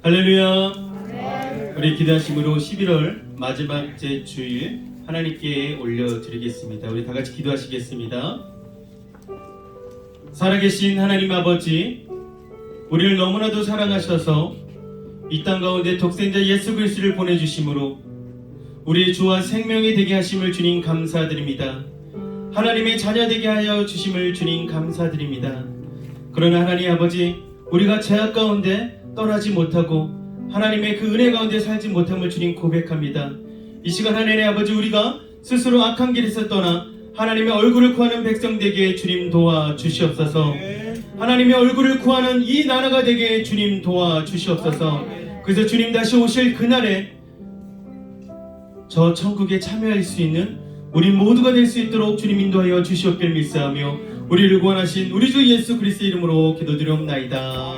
할렐루야. 우리 기도하심으로 11월 마지막째 주일 하나님께 올려드리겠습니다. 우리 다같이 기도하시겠습니다. 살아계신 하나님 아버지, 우리를 너무나도 사랑하셔서 이 땅 가운데 독생자 예수 그리스도를 보내주심으로 우리의 주와 생명이 되게 하심을 주님 감사드립니다. 하나님의 자녀 되게 하여 주심을 주님 감사드립니다. 그러나 하나님 아버지, 우리가 죄악 가운데 떠나지 못하고 하나님의 그 은혜 가운데 살지 못함을 주님 고백합니다. 이 시간 하나님 아버지, 우리가 스스로 악한 길에서 떠나 하나님의 얼굴을 구하는 백성 되게 주님 도와주시옵소서. 하나님의 얼굴을 구하는 이 나라가 되게 주님 도와주시옵소서. 그래서 주님 다시 오실 그날에 저 천국에 참여할 수 있는 우리 모두가 될 수 있도록 주님 인도하여 주시옵길 믿사오며 우리를 구원하신 우리 주 예수 그리스도 이름으로 기도드리옵나이다.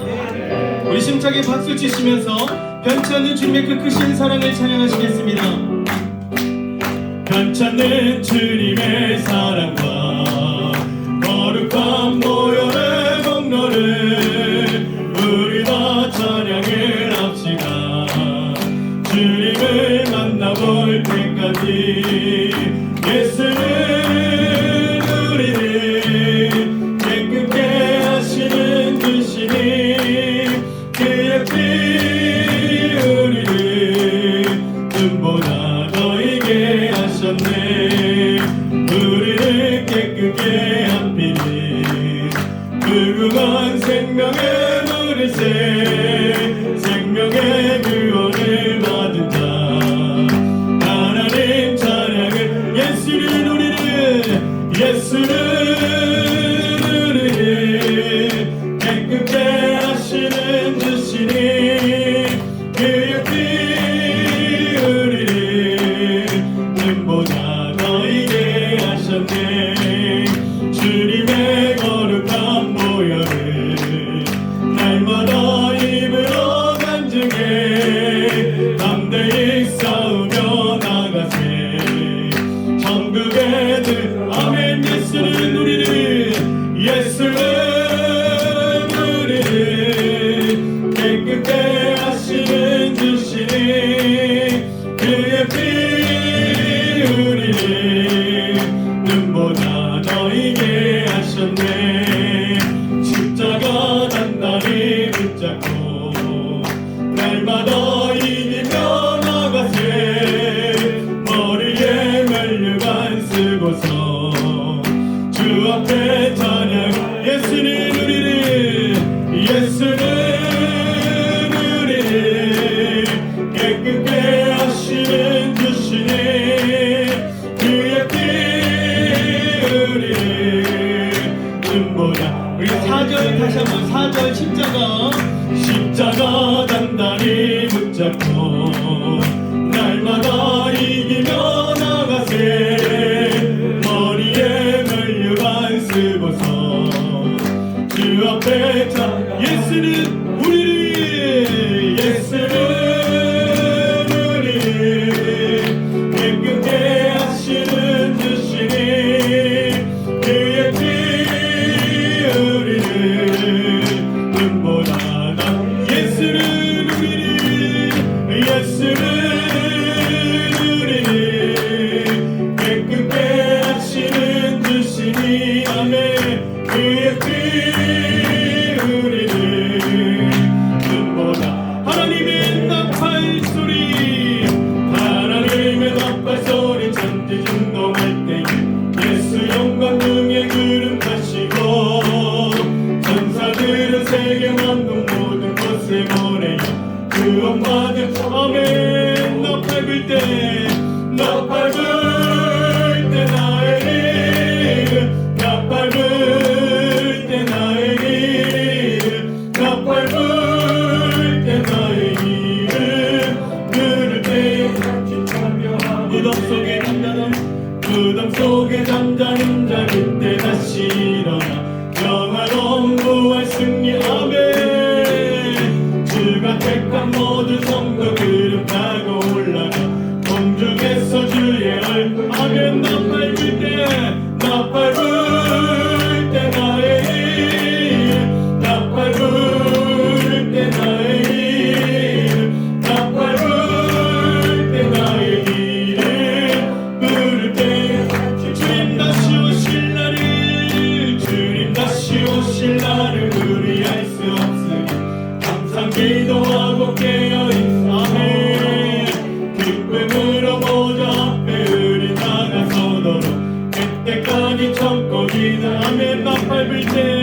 우리 심차게 박수 치시면서 변치 않는 주님의 그 크신 사랑을 찬양하시겠습니다. 변치 않는 주님의 사랑과 거룩한 보혈의 공로를 우리 다 찬양을 합시다. 주님을 만나볼 때까지 예수는 우리를 깨끗게 한 피니 그구한 생명의 물을새 생명의 구원을 받은 자 하나님 찬양을 예수를 우리를 깨끗게 하시는 주시니 그의 피 우리를 눈보다 너희게 하셨네. 주님의 거룩한 보혈을 날마다 입으로 간증해 담대히 싸우며 나가세. 천국에 들 아멘. 예수는 우리를 깨끗게 하시는 주시니 그의 피 눈보다 너희게 하셨네. 십자가 단단히 붙잡고 날마다 이기며 나가세. 머리에 면류관 쓰고서 주 앞에 찬양. 예수는 우리를 깨끗게 하시는 주시니 그의 피 눈보다. 우리 4절 다시 한번 4절 십자가 단단히 붙잡고 날마다 이기며 나가세. 머리에 면류관 쓰고서 주 앞에 예수는 깨끗게 하시는 주시니 그의 피 우리를 눈보다 예수는 우리를 깨끗게 하시는 주시니 아멘. 그의 피 우리를 눈보다. 하나님의 나팔 소리 천지 진동할 때에 예수 영광 중에 구름 타시고 천사들은 세계 만동 모든 곳에 보내요. 구원받은 아멘. 나팔 불 때 나의 이름 나팔 불 때 나의 이름 나팔 불 때 나의 이름 들을 때에 무덤 속에 잠자는 자 그때 다시 일어나 영화로운 부활 승리 아멘. 주가 택한 모든 성도 그름 타고 올라가 공중에서 주의 얼굴 아멘. 나팔 불 때 나의 이름 나팔 불 때 나의 이름 기도하고 깨어있사매 기쁨으로 모자 앞에 우리 나가서도록 그때까지 참고 기도하며 나 밟을 때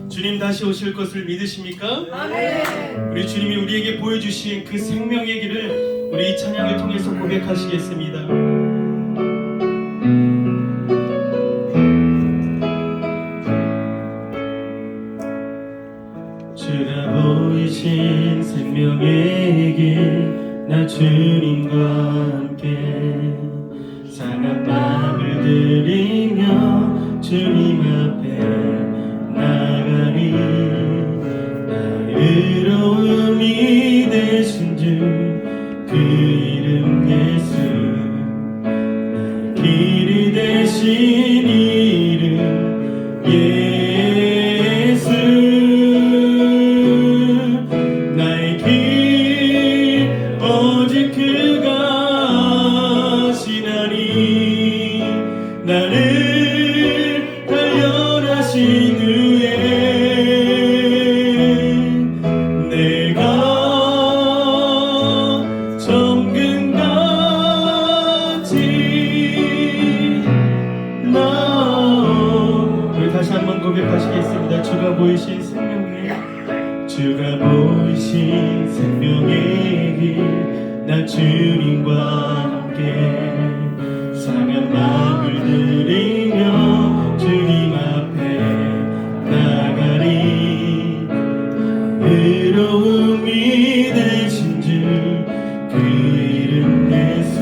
주님 다시 오실 것을 믿으십니까? 아멘. 우리 주님이 우리에게 보여주신 그 생명의 길을 우리 이 찬양을 통해서 고백하시겠습니다. 주가 보이신 생명의 길 나 주님과 함께 상한 마음을 들이며 주님 앞에 나가리 나의 의로움이 되신 주 그 이름 예수 나의 길이 되신 이름 예수 나의 길 오직 그가 하시나니 나를 단련하신 후에 내가 정금같이 나오 우리 다시 한번 고백하시겠습니다. 주가 보이신 생명의 길 나 주님과 함께 상한 마음을 들이며 주님 앞에 나가리 의로움이 되신 주 그 이름 예수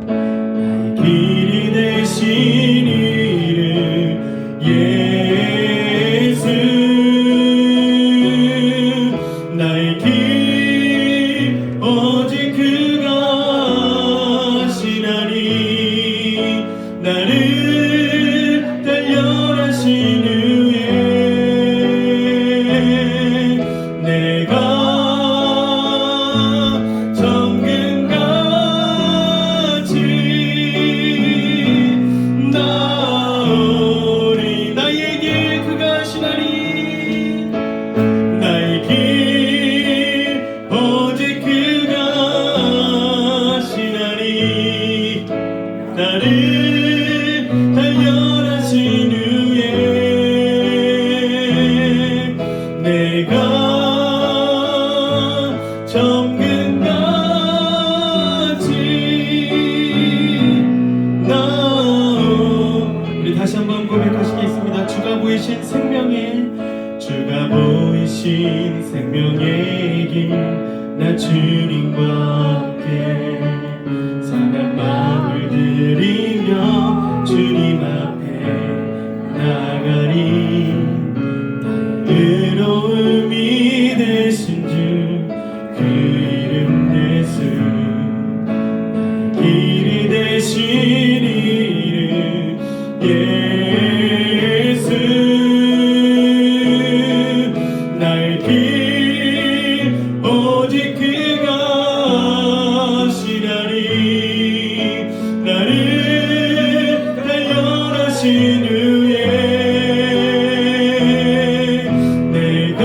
나의 길이 되신 이름 예수 나의 길 오직 그가 하시나니 나를 단련하신 후에 내가 정금같이 나오리 나의 길 그가 하시나니 나의 길 오직 그가 하시나니 나를 단련하신 후에 내가 정금같이 나오 우리 다시 한번 고백하시겠습니다. 주가 보이신 생명의 길 나 주님과 함께 상한 마음을 들이며 주님 앞에 나가리 나의 의로움이 되신 주 그 이름 예수 나의 길이 되신 이름 예수 나의 길 오직 그가 하시나니 나를 단련하신 후에 내가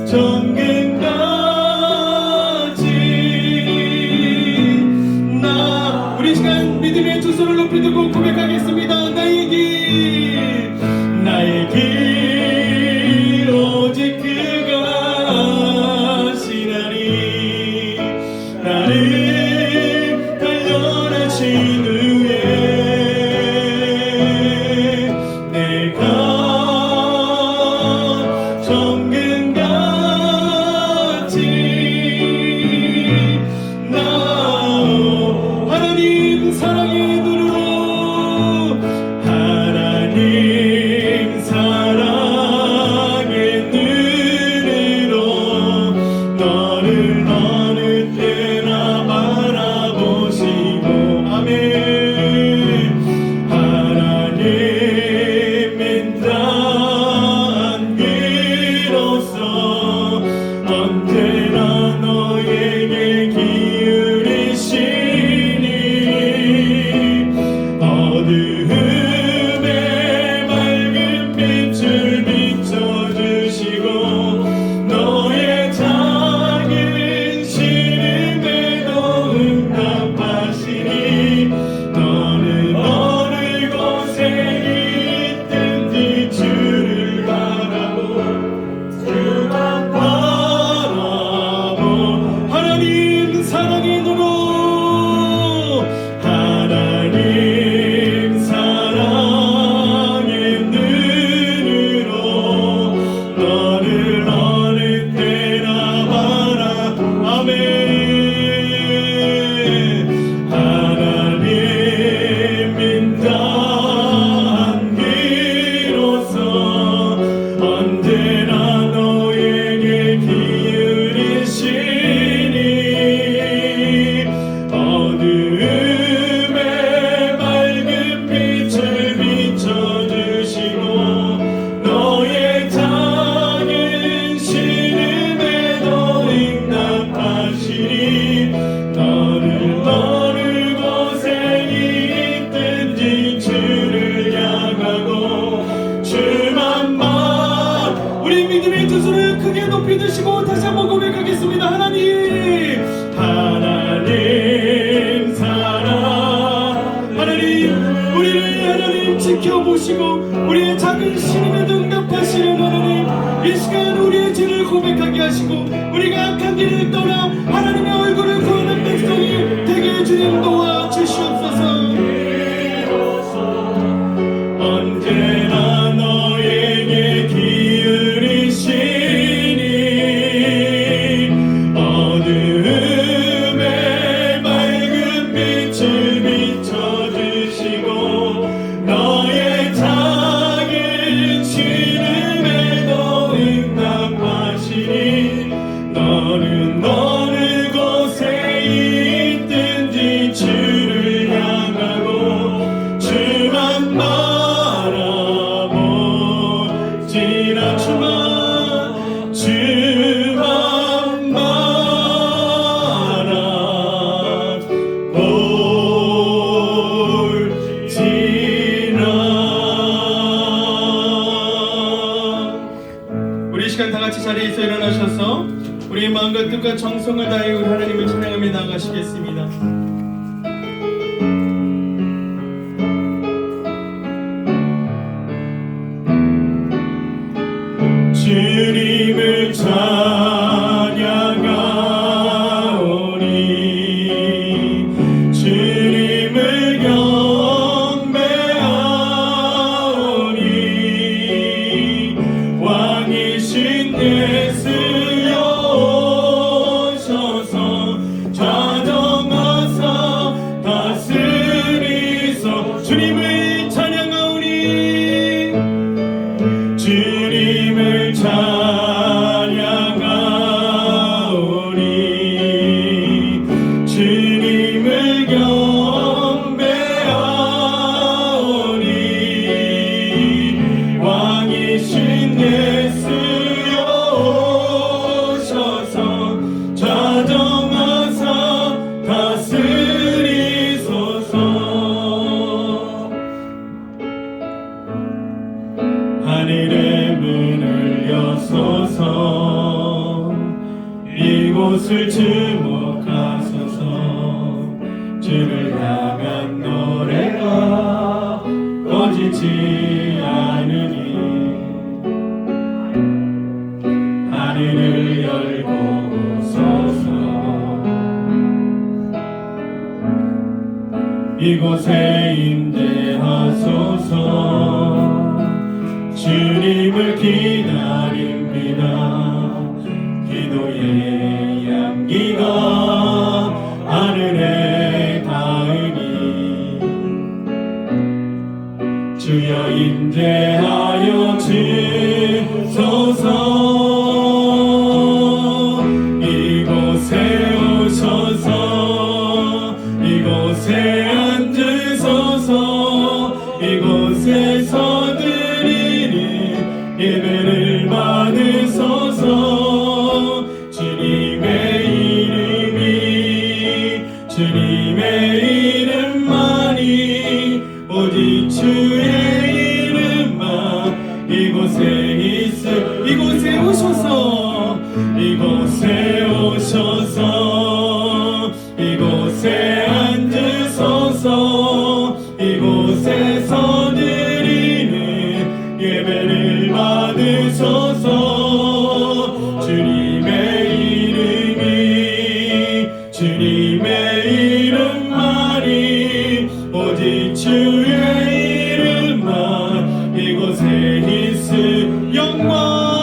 정금같이 소리를 크게 높이 드시고 다시 한번 고백하겠습니다. 하나님 사랑, 하나님 우리를 하나님 지켜보시고 우리의 작은 시름에도 응답하시는 하나님, 이 시간 우리의 죄를 고백하게 하시고 우리가 악한 길을 떠나 하나님의 얼굴을 구하는 백성이 되게 주님 도와주시옵소서. 언제나 너에게 기울이시니 어둠에 맑은 빛을 비춰주시고 너의 작은 시름에도 응답하시니 너는 어느 곳에 있든지 주를 향하고 주만 바라보지라. 주만 바라보지라. 우리 시간 다 같이 자리에서 일어나셔서 우리의 마음과 뜻과 정성을 다해 우리 하나님을 찬양하며 나아가시겠습니다. 주님을 찬양하오니 주님을 경배하오니 왕이신 예수여 오셔서 좌정하사 다스리소. 주님을 찬양하오니 주님을 찬양하오니 주님을 경배하오니 왕이신 예수여 오셔서 좌정하사 다스리소서. 하늘의 문을 여소서 이곳을 주목하소서. 주를 향한 노래가 꺼지지 않으니 하늘을 열고 오소서. 이곳에 임재하소서. 주님을 기다립니다. 기도의 향기가 하늘에 닿으니 주여 임재하여 주소서. 이곳에 오셔서 이곳에 앉으소서. 이곳에서 예배를 받으소서. 주님의 이름만이 오직 주의 이름만 이곳에 오셔서 이곳에 오셔서 이곳에 앉으소서. 이곳에서 드리는 예배를 받으소서. 주님의 이름만이 오직 주의 이름만 이곳에 있으. 영광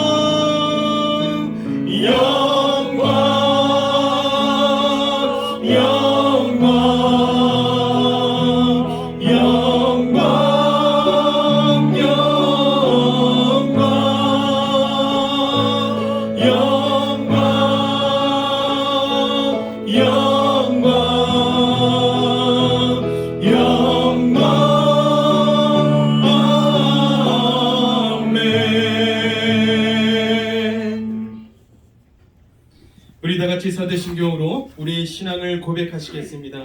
우리 다 같이 사대신경으로 우리의 신앙을 고백하시겠습니다.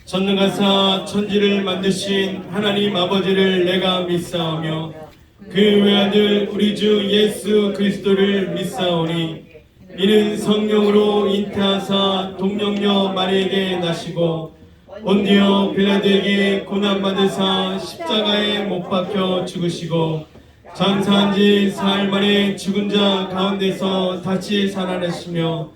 전능하사 천지를 만드신 하나님 아버지를 내가 믿사오며 그 외아들 우리 주 예수 그리스도를 믿사오니 이는 성령으로 잉태하사 동정녀 마리에게 나시고 본디오 빌라도에게 고난받으사 십자가에 못 박혀 죽으시고 장사한 지 사흘 만에 죽은 자 가운데서 다시 살아나시며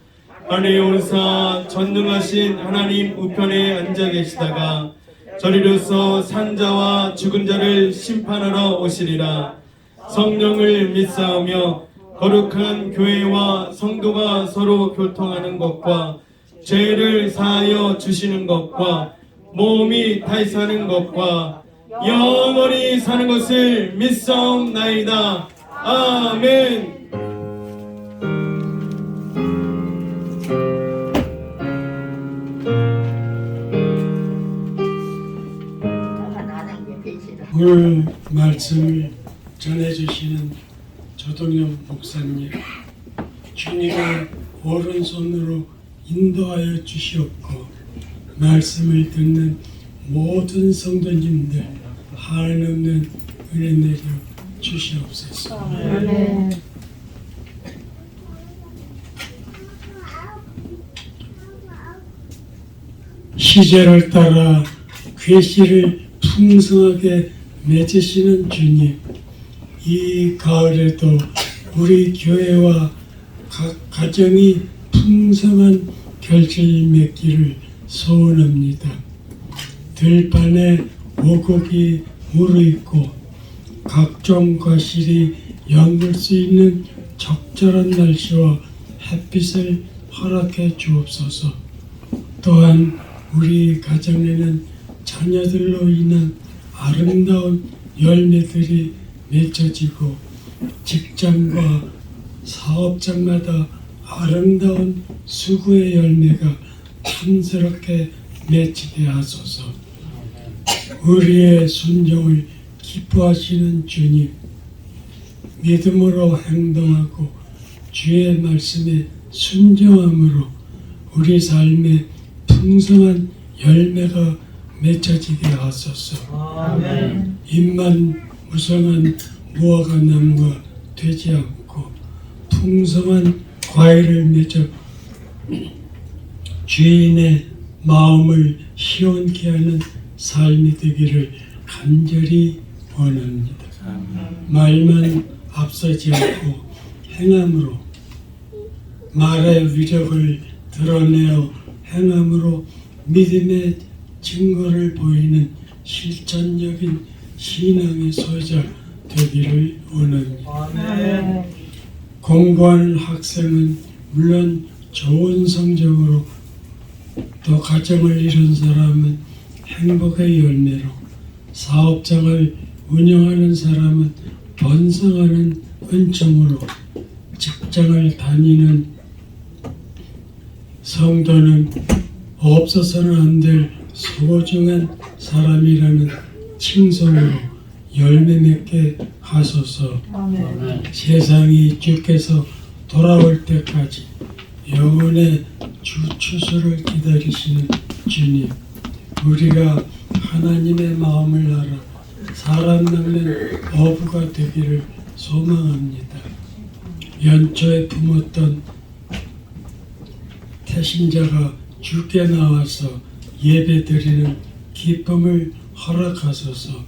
하늘에 오르사 전능하신 하나님 우편에 앉아 계시다가 저리로서 산자와 죽은 자를 심판하러 오시리라. 성령을 믿사오며 거룩한 교회와 성도가 서로 교통하는 것과 죄를 사하여 주시는 것과 몸이 다시 사는 것과 영원히 사는 것을 믿사옵나이다. 아멘. 오늘 말씀을 전해주시는 조동영 목사님, 주님의 오른손으로 인도하여 주시옵고 말씀을 듣는 모든 성도님들 한없는 은혜 내려 주시옵소서. 아멘. 시절을 따라 괴시를 풍성하게 맺으시는 주님, 이 가을에도 우리 교회와 각 가정이 풍성한 결실 맺기를 소원합니다. 들판에 오곡이 무르익고 각종 과실이 연글 수 있는 적절한 날씨와 햇빛을 허락해 주옵소서. 또한 우리 가정에는 자녀들로 인한 아름다운 열매들이 맺혀지고 직장과 사업장마다 아름다운 수고의 열매가 탐스럽게 맺히게 하소서. 우리의 순종을 기뻐하시는 주님, 믿음으로 행동하고 주의 말씀에 순종함으로 우리 삶에 풍성한 열매가 맺혀지게 하소서. 아멘. 입만 무성한 무화과 나무가 되지 않고 풍성한 과일을 맺어 주인의 마음을 희원케 하는 삶이 되기를 간절히 원합니다. 말만 앞서지 않고 행함으로 말의 위력을 드러내어 행함으로 믿음의 증거를 보이는 실천적인 신앙의 소유자 되기를 원합니다. 아멘. 공부하는 학생은 물론 좋은 성적으로, 또 가정을 이룬 사람은 행복의 열매로, 사업장을 운영하는 사람은 번성하는 은총으로, 직장을 다니는 성도는 없어서는 안 될 소중한 사람이라는 칭송으로 열매 맺게 하소서. 아멘. 세상이 주께서 돌아올 때까지 영원의 주 추수를 기다리시는 주님, 우리가 하나님의 마음을 알아 사람 낚는 어부가 되기를 소망합니다. 연초에 품었던 태신자가 주께 나와서 예배드리는 기쁨을 허락하소서.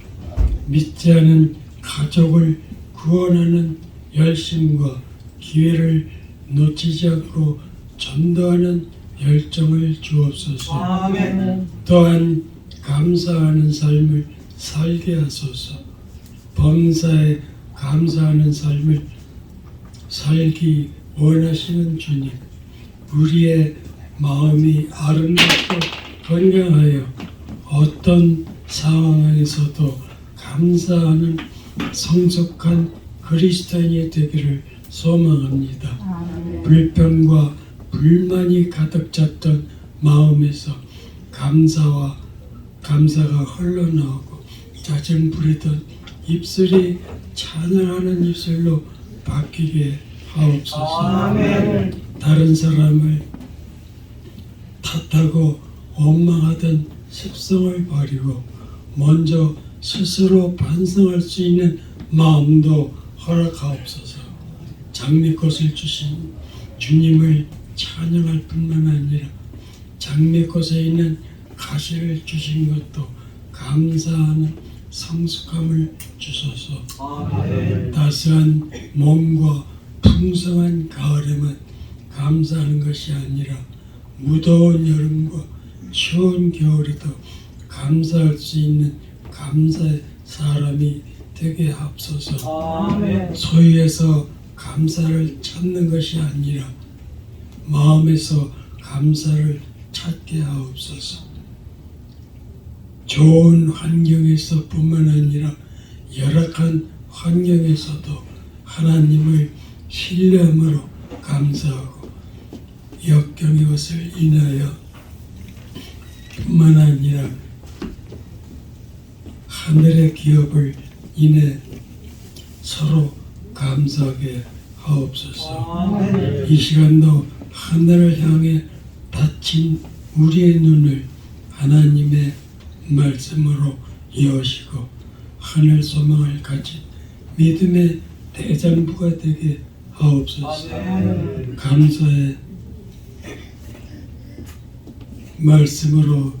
믿지 않은 가족을 구원하는 열심과 기회를 놓치지 않고 전도하는 열정을 주옵소서. 아멘. 또한 감사하는 삶을 살게 하소서. 범사에 감사하는 삶을 살기 원하시는 주님, 우리의 마음이 아름답고 건강하여 어떤 상황에서도 감사하는 성숙한 그리스도인이 되기를 소망합니다. 아멘. 불평과 불만이 가득 찼던 마음에서 감사가 흘러나오고 짜증 부리던 입술이 찬양하는 입술로 바뀌게 하옵소서. 아멘. 다른 사람을 탓하고 원망하던 습성을 버리고 먼저 스스로 반성할 수 있는 마음도 허락하옵소서. 장미꽃을 주신 주님을 찬양할 뿐만 아니라 장미꽃에 있는 가시를 주신 것도 감사하는 성숙함을 주소서. 따스한 몸과 풍성한 가을에만 감사하는 것이 아니라 무더운 여름과 추운 겨울에도 감사할 수 있는 감사의 사람이 되게 하옵소서. 소유에서 감사를 찾는 것이 아니라 마음에서 감사를 찾게 하옵소서. 좋은 환경에서 뿐만 아니라 열악한 환경에서도 하나님을 신뢰함으로 감사하고 역경의 것을 인하여 뿐만 아니라 하늘의 기업을 인해 서로 감사하게 하옵소서. 이 시간도 하늘을 향해 닫힌 우리의 눈을 하나님의 말씀으로 여시고 하늘 소망을 가진 믿음의 대장부가 되게 하옵소서. 감사의 말씀으로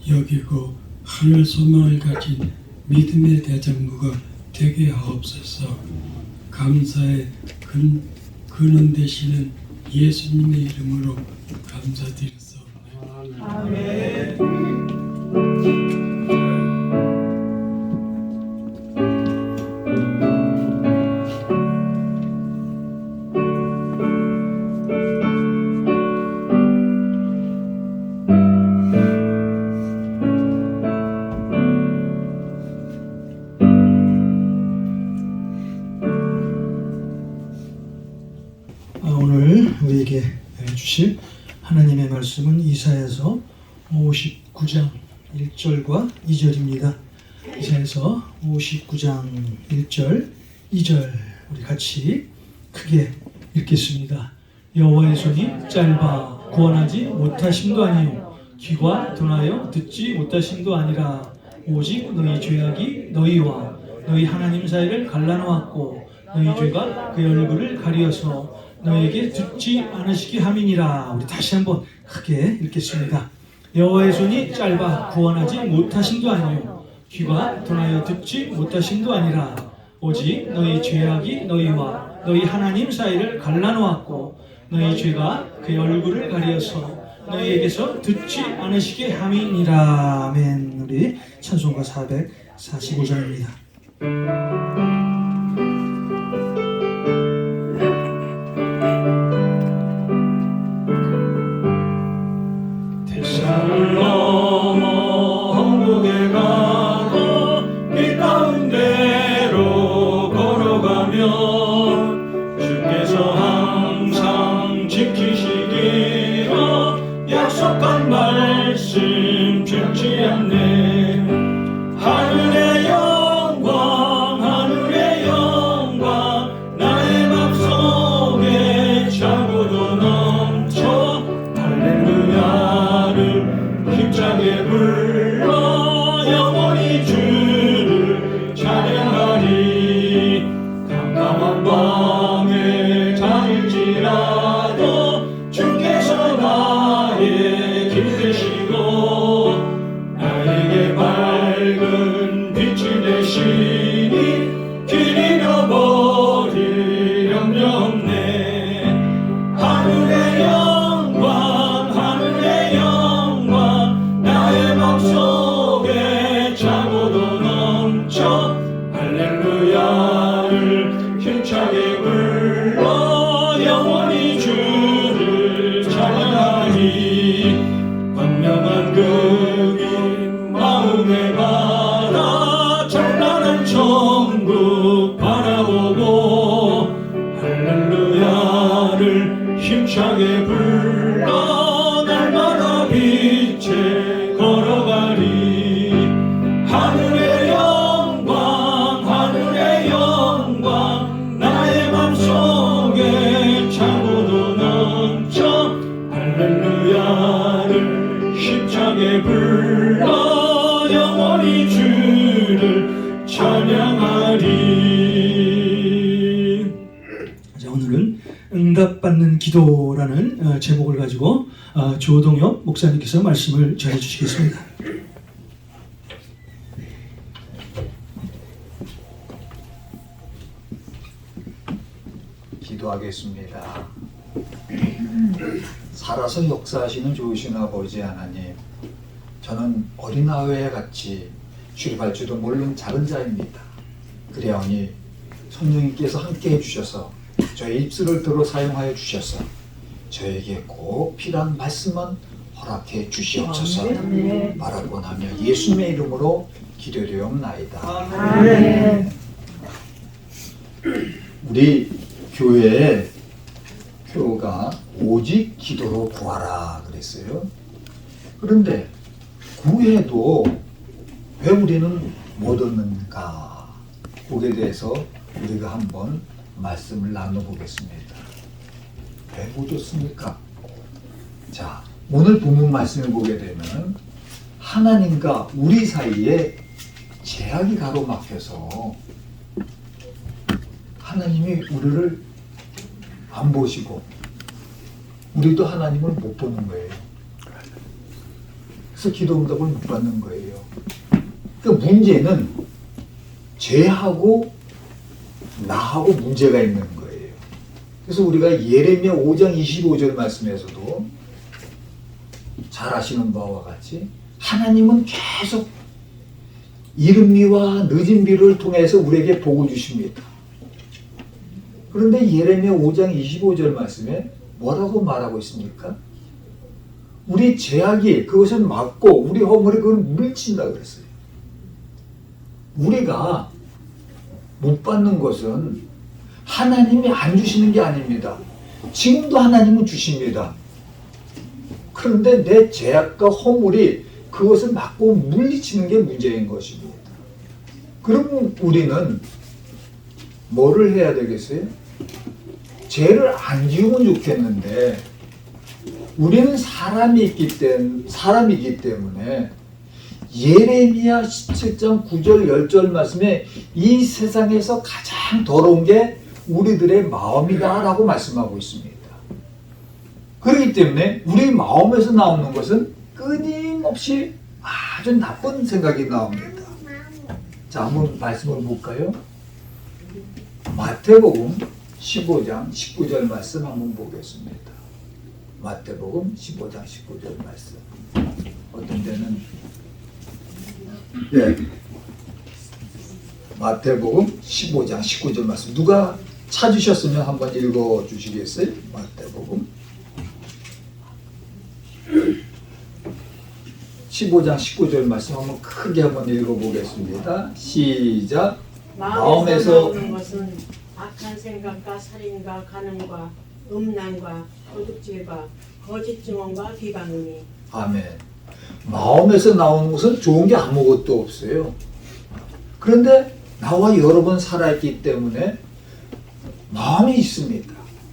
여기고 하늘 소망을 가진 믿음의 대장부가 되게 하옵소서. 감사의 근원 되시는 예수님의 이름으로 감사드리소서. 오늘 우리에게 주실 하나님의 말씀은 이사야서 59장 1절과 2절입니다. 이사야서 59장 1절, 2절 우리 같이 크게 읽겠습니다. 여호와의 손이 짧아 구원하지 못하심도 아니요 귀가 둔하여 듣지 못하심도 아니라 오직 너희 죄악이 너희와 너희 하나님 사이를 갈라놓았고 너희 죄가 그 얼굴을 가리어서 너에게 듣지 않으시게 함이니라. 우리 다시 한번 크게 읽겠습니다. 여호와의 손이 짧아 구원하지 못하심도 아니요 귀가 둔하여 듣지 못하심도 아니라 오직 너희 죄악이 너희와 너희 하나님 사이를 갈라놓았고 너희 죄가 그 얼굴을 가리어서 너희에게서 듣지 않으시게 함이니라. 아멘. 우리 찬송가 445장입니다. 대산을 넘어 한국에 가고 길 가운데로 걸어가면 주께서 항상 지키시기로 약속한 말씀 변치 않네. 하늘의 영광 하늘의 영광 나의 맘속에 차고도 넘쳐 할렐루야를 힘차게 불러 영원히 주를 찬양하리. 깜깜한 밤에 잠일지라도 주께서 나의 길 되시고 나에게 밝은 빛이 되시니 길 잃어버릴 염려 없네. 하늘의 영광 하늘의 영광 나의 맘속에 차고도 넘쳐 할렐루야를 힘차게 불러 영원히 주를 찬양하리. 광명한 그길 마음에 받아 찬란한 천국 바라보고 할렐루야를 힘차게 불러 날마다 빛에 걸어가리. 하늘의 영광 하늘의 영광 나의 맘속에 차고도 넘쳐 할렐루야를 힘차게 불러 영원히 주를 찬양하리. 받는 기도라는 제목을 가지고 조동엽 목사님께서 말씀을 전해 주시겠습니다. 기도하겠습니다. 살아서 역사하시는 좋으신 아버지 하나님, 저는 어린아이와 같이 출입할 줄도 모르는 작은 자입니다. 그래오니 성령님께서 함께 해주셔서 저의 입술을 들어 사용하여 주셔서 저에게 꼭 필요한 말씀만 허락해 주시옵소서. 아멘. 말하고 나며 예수님의 이름으로 기도드리옵나이다. 아멘. 우리 교회의 표가 오직 기도로 구하라 그랬어요. 그런데 구해도 왜 우리는 못 얻는가? 거기에 대해서 우리가 한번 말씀을 나눠보겠습니다. 왜 못 얻습니까? 자, 오늘 본문 말씀을 보게 되면 하나님과 우리 사이에 제약이 가로막혀서 하나님이 우리를 안 보시고 우리도 하나님을 못 보는 거예요. 그래서 기도 응답을 못 받는 거예요. 그 문제는 쟤하고 나하고 문제가 있는 거예요. 그래서 우리가 예레미야 5장 25절 말씀에서도 잘 아시는 바와 같이 하나님은 계속 이른 비와 늦은 비를 통해서 우리에게 복을 주십니다. 그런데 예레미야 5장 25절 말씀에 뭐라고 말하고 있습니까? 우리 죄악이 그것을 막고 우리 허물이 그걸 물친다 그랬어요. 우리가 못 받는 것은 하나님이 안 주시는 게 아닙니다. 지금도 하나님은 주십니다. 그런데 내 죄악과 허물이 그것을 막고 물리치는 게 문제인 것입니다. 그럼 우리는 뭐를 해야 되겠어요? 죄를 안 지우면 좋겠는데 우리는 사람이기 때문에 예레미야 17장 9절 10절 말씀에 이 세상에서 가장 더러운 게 우리들의 마음이다 라고 말씀하고 있습니다. 그렇기 때문에 우리 마음에서 나오는 것은 끊임없이 아주 나쁜 생각이 나옵니다. 자, 한번 말씀을 볼까요? 마태복음 15장 19절 말씀 한번 보겠습니다. 마태복음 15장 19절 말씀. 어떤 데는 마태복음 15장 19절 말씀. 누가 찾으셨으면 한번 읽어 주시겠어요? 마태복음 15장 19절 말씀 한번 크게 한번 읽어 보겠습니다. 시작. 마음에서 나오는 것은 악한 생각과 살인과 간음과 음란과 도둑질과 거짓 증언과 비방이니. 아멘. 마음에서 나오는 것은 좋은 게 아무것도 없어요. 그런데 나와 여러 번 살아있기 때문에 마음이 있습니다.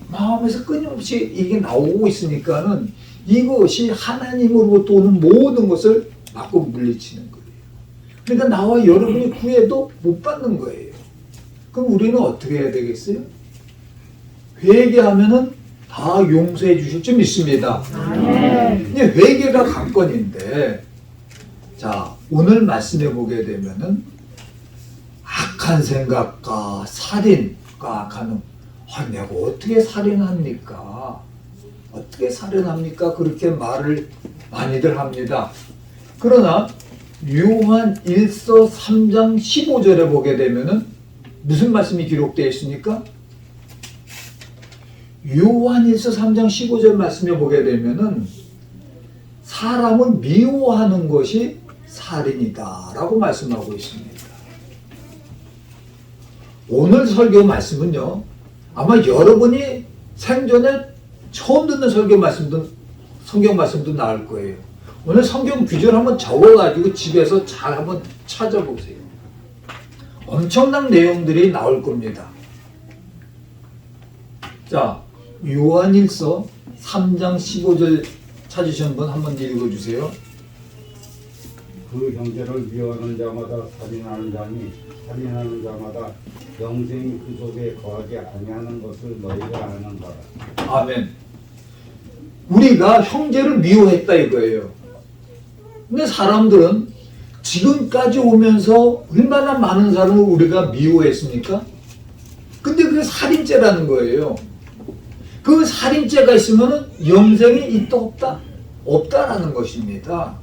마음에서 끊임없이 이게 나오고 있으니까는 이것이 하나님으로부터 오는 모든 것을 막고 물리치는 거예요. 그러니까 나와 여러분이 구해도 못 받는 거예요. 그럼 우리는 어떻게 해야 되겠어요? 회개하면은 다 용서해 주실 줄 믿습니다. 근데 회개가 관건인데, 자, 오늘 말씀해 보게 되면은 악한 생각과 살인과 간음. 내가 어떻게 살인합니까? 어떻게 살인합니까? 그렇게 말을 많이들 합니다. 그러나 요한 1서 3장 15절에 보게 되면은 무슨 말씀이 기록되어 있습니까? 요한 1서 3장 15절 말씀에 보게 되면은 사람을 미워하는 것이 살인이다 라고 말씀하고 있습니다. 오늘 설교 말씀은요, 아마 여러분이 생전에 처음 듣는 설교 말씀도, 성경 말씀도 나올 거예요. 오늘 성경 구절 한번 적어가지고 집에서 잘 한번 찾아보세요. 엄청난 내용들이 나올 겁니다. 자, 요한일서 3장 15절 찾으신 분 한번 읽어주세요. 그 형제를 미워하는 자마다 살인하는 자니 살인하는 자마다 영생이 그 속에 거하지 아니하는 것을 너희가 아는 바라. 아멘. 우리가 형제를 미워했다 이거예요. 근데 사람들은 지금까지 오면서 얼마나 많은 사람을 우리가 미워했습니까? 근데 그게 살인죄라는 거예요. 그 살인죄가 있으면 영생이 있다 없다? 없다라는 것입니다.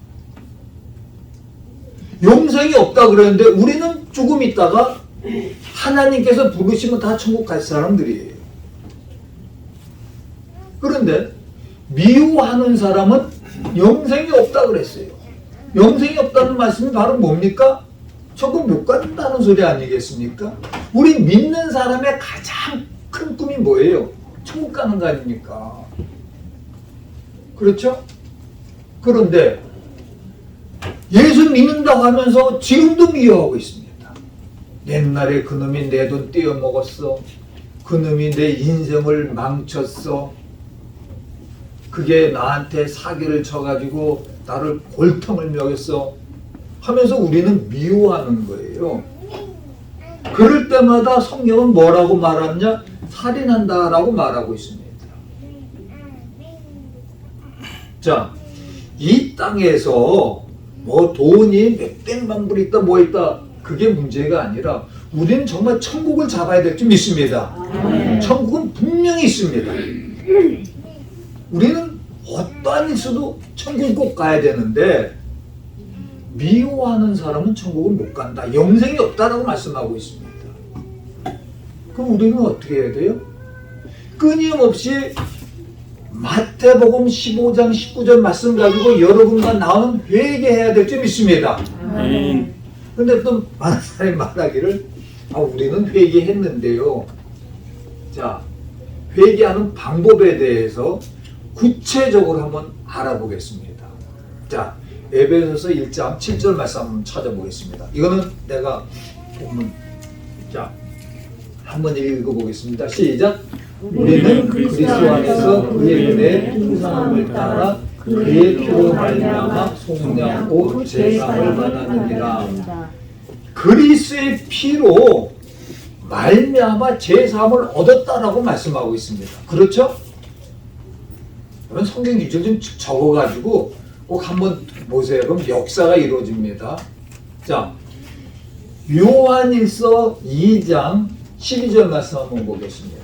영생이 없다 그러는데 우리는 조금 있다가 하나님께서 부르시면 다 천국 갈 사람들이에요. 그런데 미워하는 사람은 영생이 없다 그랬어요. 영생이 없다는 말씀이 바로 뭡니까? 천국 못 간다는 소리 아니겠습니까? 우리 믿는 사람의 가장 큰 꿈이 뭐예요? 천국 가는 거 아닙니까? 그렇죠? 그런데 예수 믿는다고 하면서 지금도 미워하고 있습니다. 옛날에 그놈이 내 돈 떼어먹었어. 그놈이 내 인생을 망쳤어. 그게 나한테 사기를 쳐가지고 나를 골탕을 먹였어 하면서 우리는 미워하는 거예요. 그럴 때마다 성경은 뭐라고 말하냐? 살인한다라고 말하고 있습니다. 자, 이 땅에서 뭐 돈이 몇백만 불 있다 뭐 있다 그게 문제가 아니라 우리는 정말 천국을 잡아야 될 줄 믿습니다. 천국은 분명히 있습니다. 우리는 어떠한 일수도 천국 꼭 가야 되는데 미워하는 사람은 천국을 못 간다. 영생이 없다라고 말씀하고 있습니다. 그럼 우리는 어떻게 해야 돼요? 끊임없이 마태복음 15장 19절 말씀 가지고 여러분과 나오는 회개해야 될 줄 믿습니다. 그런데 또 많은 사람이 말하기를 우리는 회개했는데요. 자, 회개하는 방법에 대해서 구체적으로 한번 알아보겠습니다. 자, 에베소서 1장 7절 말씀 한번 찾아보겠습니다. 이거는 내가 보면 자, 한번 읽어보겠습니다. 시작. 우리는 그리스도 안에서 그의 은혜의 풍성함을 따라 그의 피로 말미암아 속량 곧 제사를 받았느니라. 그리스도의 피로 말미암아 제사함을 얻었다라고 말씀하고 있습니다. 그렇죠? 그러면 성경 기준 좀 적어가지고 꼭 한번 보세요. 그럼 역사가 이루어집니다. 자, 요한일서 2장 12절 말씀 한번 보겠습니다.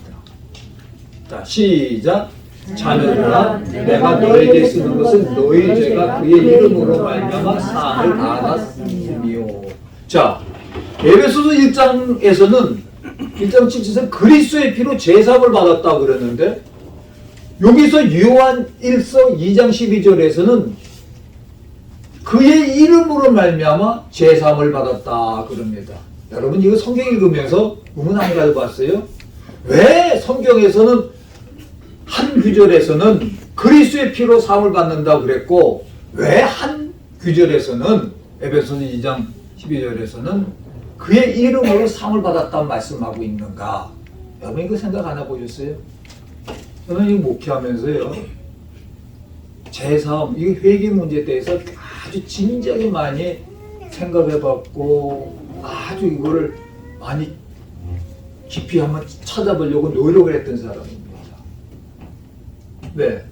자, 시작. 자녀들아, 내가 너에게 쓰는 것은 너희 죄가 그의 이름으로 말미암아 사함을 받았으며. 자, 에베소서 1장에서는 1장 7절에서 그리스도의 피로 제사함을 받았다고 그랬는데 여기서 요한 1서 2장 12절에서는 그의 이름으로 말미암아 제사함을 받았다 그럽니다. 여러분 이거 성경 읽으면서 의문 안 가져봤어요? 왜 성경에서는 한 구절에서는 그리스도의 피로 사함을 받는다 그랬고 왜 한 구절에서는 에베소서 2장 12절에서는 그의 이름으로 사함을 받았다는 말씀하고 있는가? 여러분 이거 생각 안 해보셨어요? 저는 이 목회하면서요 제사함, 이 회개 문제에 대해서 아주 진지하게 많이 생각해봤고 아주 이거를 많이 깊이 한번 찾아보려고 노력을 했던 사람입니다. 네.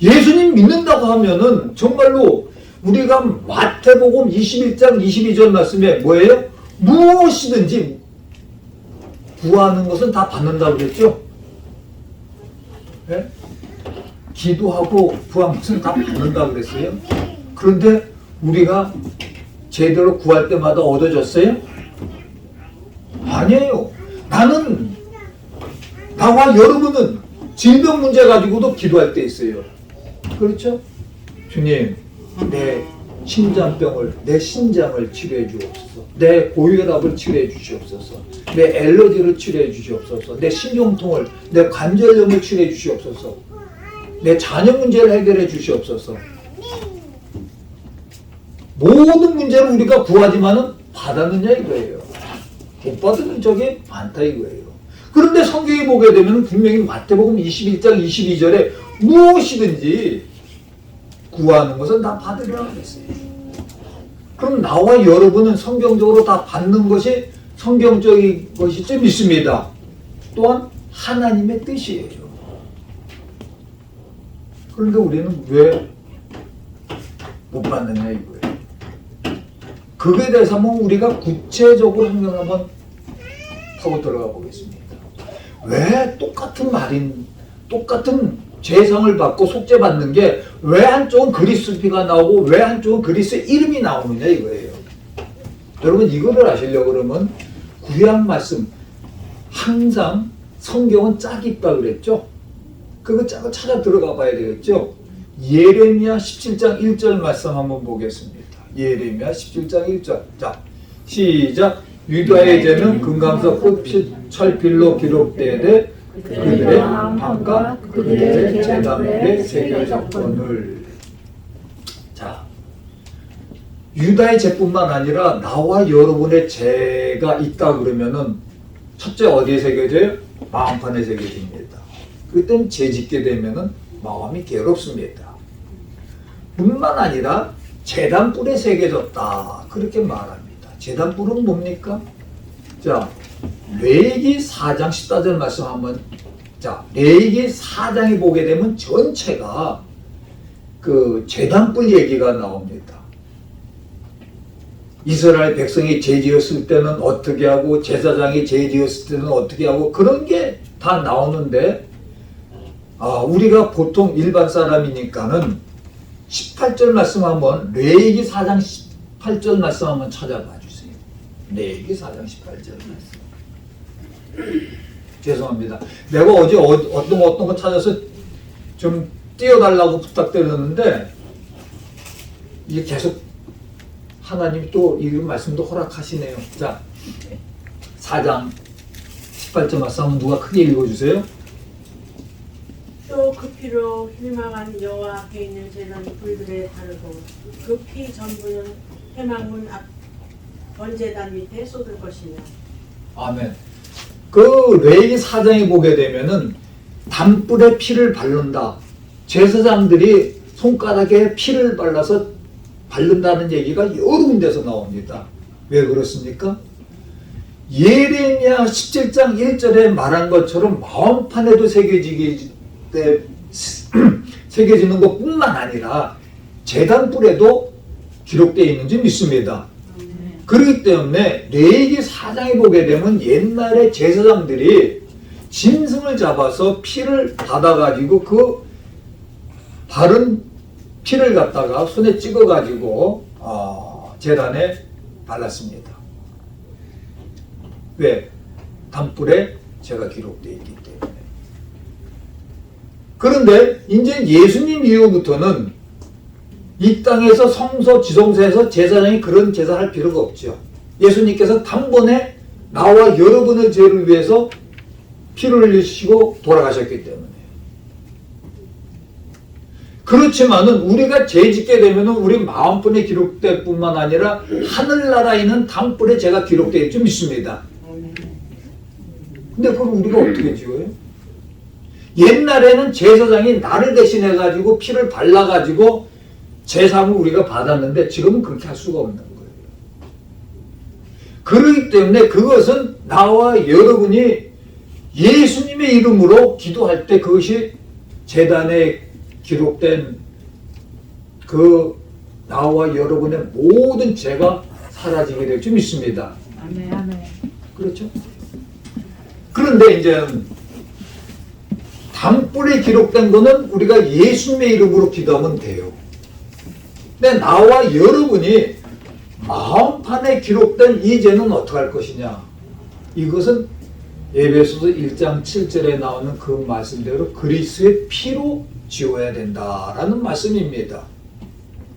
예수님 믿는다고 하면은 정말로 우리가 마태복음 21장 22절 말씀에 뭐예요? 무엇이든지 구하는 것은 다 받는다고 그랬죠? 네? 기도하고 구하는 것은 다 받는다고 그랬어요? 그런데 우리가 제대로 구할 때마다 얻어졌어요? 아니에요. 나와 여러분은 질병 문제 가지고도 기도할 때 있어요. 그렇죠? 주님, 내 심장병을, 내 신장을 치료해 주옵소서. 내 고혈압을 치료해 주시옵소서. 내 알러지를 치료해 주시옵소서. 내 신경통을, 내 관절염을 치료해 주시옵소서. 내 자녀 문제를 해결해 주시옵소서. 모든 문제를 우리가 구하지만은 받았느냐 이거예요. 못 받은 적이 많다 이거예요. 그런데 성경에 보게 되면 분명히 마태복음 21장 22절에 무엇이든지 구하는 것은 다 받으리라 그랬어요. 그럼 나와 여러분은 성경적으로 다 받는 것이 성경적인 것이 좀 있습니다. 또한 하나님의 뜻이에요. 그런데 우리는 왜 못 받느냐 이거예요. 그거에 대해서 한번 우리가 구체적으로 한번 하고 들어가 보겠습니다. 왜 똑같은 죄상을 받고 속죄받는 게 왜 한쪽은 그리스 피가 나오고 왜 한쪽은 그리스 이름이 나오느냐 이거예요. 여러분 이거를 아시려고 그러면 구약 말씀 항상 성경은 짝이 있다 그랬죠? 그거 짝을 찾아 들어가 봐야 되겠죠? 예레미야 17장 1절 말씀 한번 보겠습니다. 예레미야 17장 1절. 자, 시작. 유다의 죄는 금강석 꽃철필로 기록되되 그들의 마음과 그들의 제단에 새겨졌거늘. 자, 유다의 죄뿐만 아니라 나와 여러분의 죄가 있다 그러면은 첫째 어디에 새겨져요? 마음판에 새겨집니다. 그때는 죄 짓게 되면은 마음이 괴롭습니다. 뿐만 아니라 제단뿔에 새겨졌다 그렇게 말합니다. 제단뿔은 뭡니까? 자, 레위기 4장 14절 말씀 한번. 자, 레위기 4장에 보게 되면 전체가 그 제단뿔 얘기가 나옵니다. 이스라엘 백성이 죄 지었을 때는 어떻게 하고 제사장이 죄 지었을 때는 어떻게 하고 그런 게 다 나오는데 우리가 보통 일반 사람이니까는 18절 말씀 한번 레위기 4장 18절 말씀 한번 찾아봐 주세요. 레위기 4장 18절 말씀. 죄송합니다. 내가 어제 어떤 거 찾아서 좀 띄워달라고 부탁드렸는데 이게 계속 하나님이 또 이 말씀도 허락하시네요. 자, 4장 18절 말씀 한번 누가 크게 읽어주세요. 또 그 피로 희망한 여호와 앞에 있는 제단 불들에 바르고 그 피 전부는 회막문 앞 번제단 밑에 쏟을 것이며. 아멘. 그 레위기 4장에 보게 되면은 단불에 피를 바른다. 제사장들이 손가락에 피를 발라서 바른다는 얘기가 여러 군데서 나옵니다. 왜 그렇습니까? 예레미야 17장 1절에 말한 것처럼 마음판에도 새겨지는 것뿐만 아니라 제단불에도 기록되어 있는 줄 믿습니다. 그렇기 때문에 레위기 4장에 보게 되면 옛날에 제사장들이 짐승을 잡아서 피를 받아가지고 그 바른 피를 갖다가 손에 찍어가지고 제단에 발랐습니다. 왜? 단불에 제가 기록되어 있기 때문에. 그런데 이제 예수님 이후부터는 이 땅에서 성소 지성소에서 제사장이 그런 제사를 할 필요가 없죠. 예수님께서 단번에 나와 여러분의 죄를 위해서 피를 흘리시고 돌아가셨기 때문에. 그렇지만은 우리가 죄 짓게 되면은 우리 마음뿐에 기록될 뿐만 아니라 하늘나라에 있는 단불에 죄가 기록되어 있지 믿습니다. 근데 그럼 우리가 어떻게 지어요? 옛날에는 제사장이 나를 대신해 가지고 피를 발라 가지고 제사를 우리가 받았는데 지금은 그렇게 할 수가 없는 거예요. 그렇기 때문에 그것은 나와 여러분이 예수님의 이름으로 기도할 때 그것이 제단에 기록된 그 나와 여러분의 모든 죄가 사라지게 될 줄 믿습니다. 아멘, 아멘. 그렇죠? 그런데 이제 단불에 기록된 거는 우리가 예수님의 이름으로 기도하면 돼요. 근데 나와 여러분이 마음판에 기록된 이 죄는 어떻게 할 것이냐? 이것은 에베소서 1장 7절에 나오는 그 말씀대로 그리스도의 피로 지워야 된다라는 말씀입니다.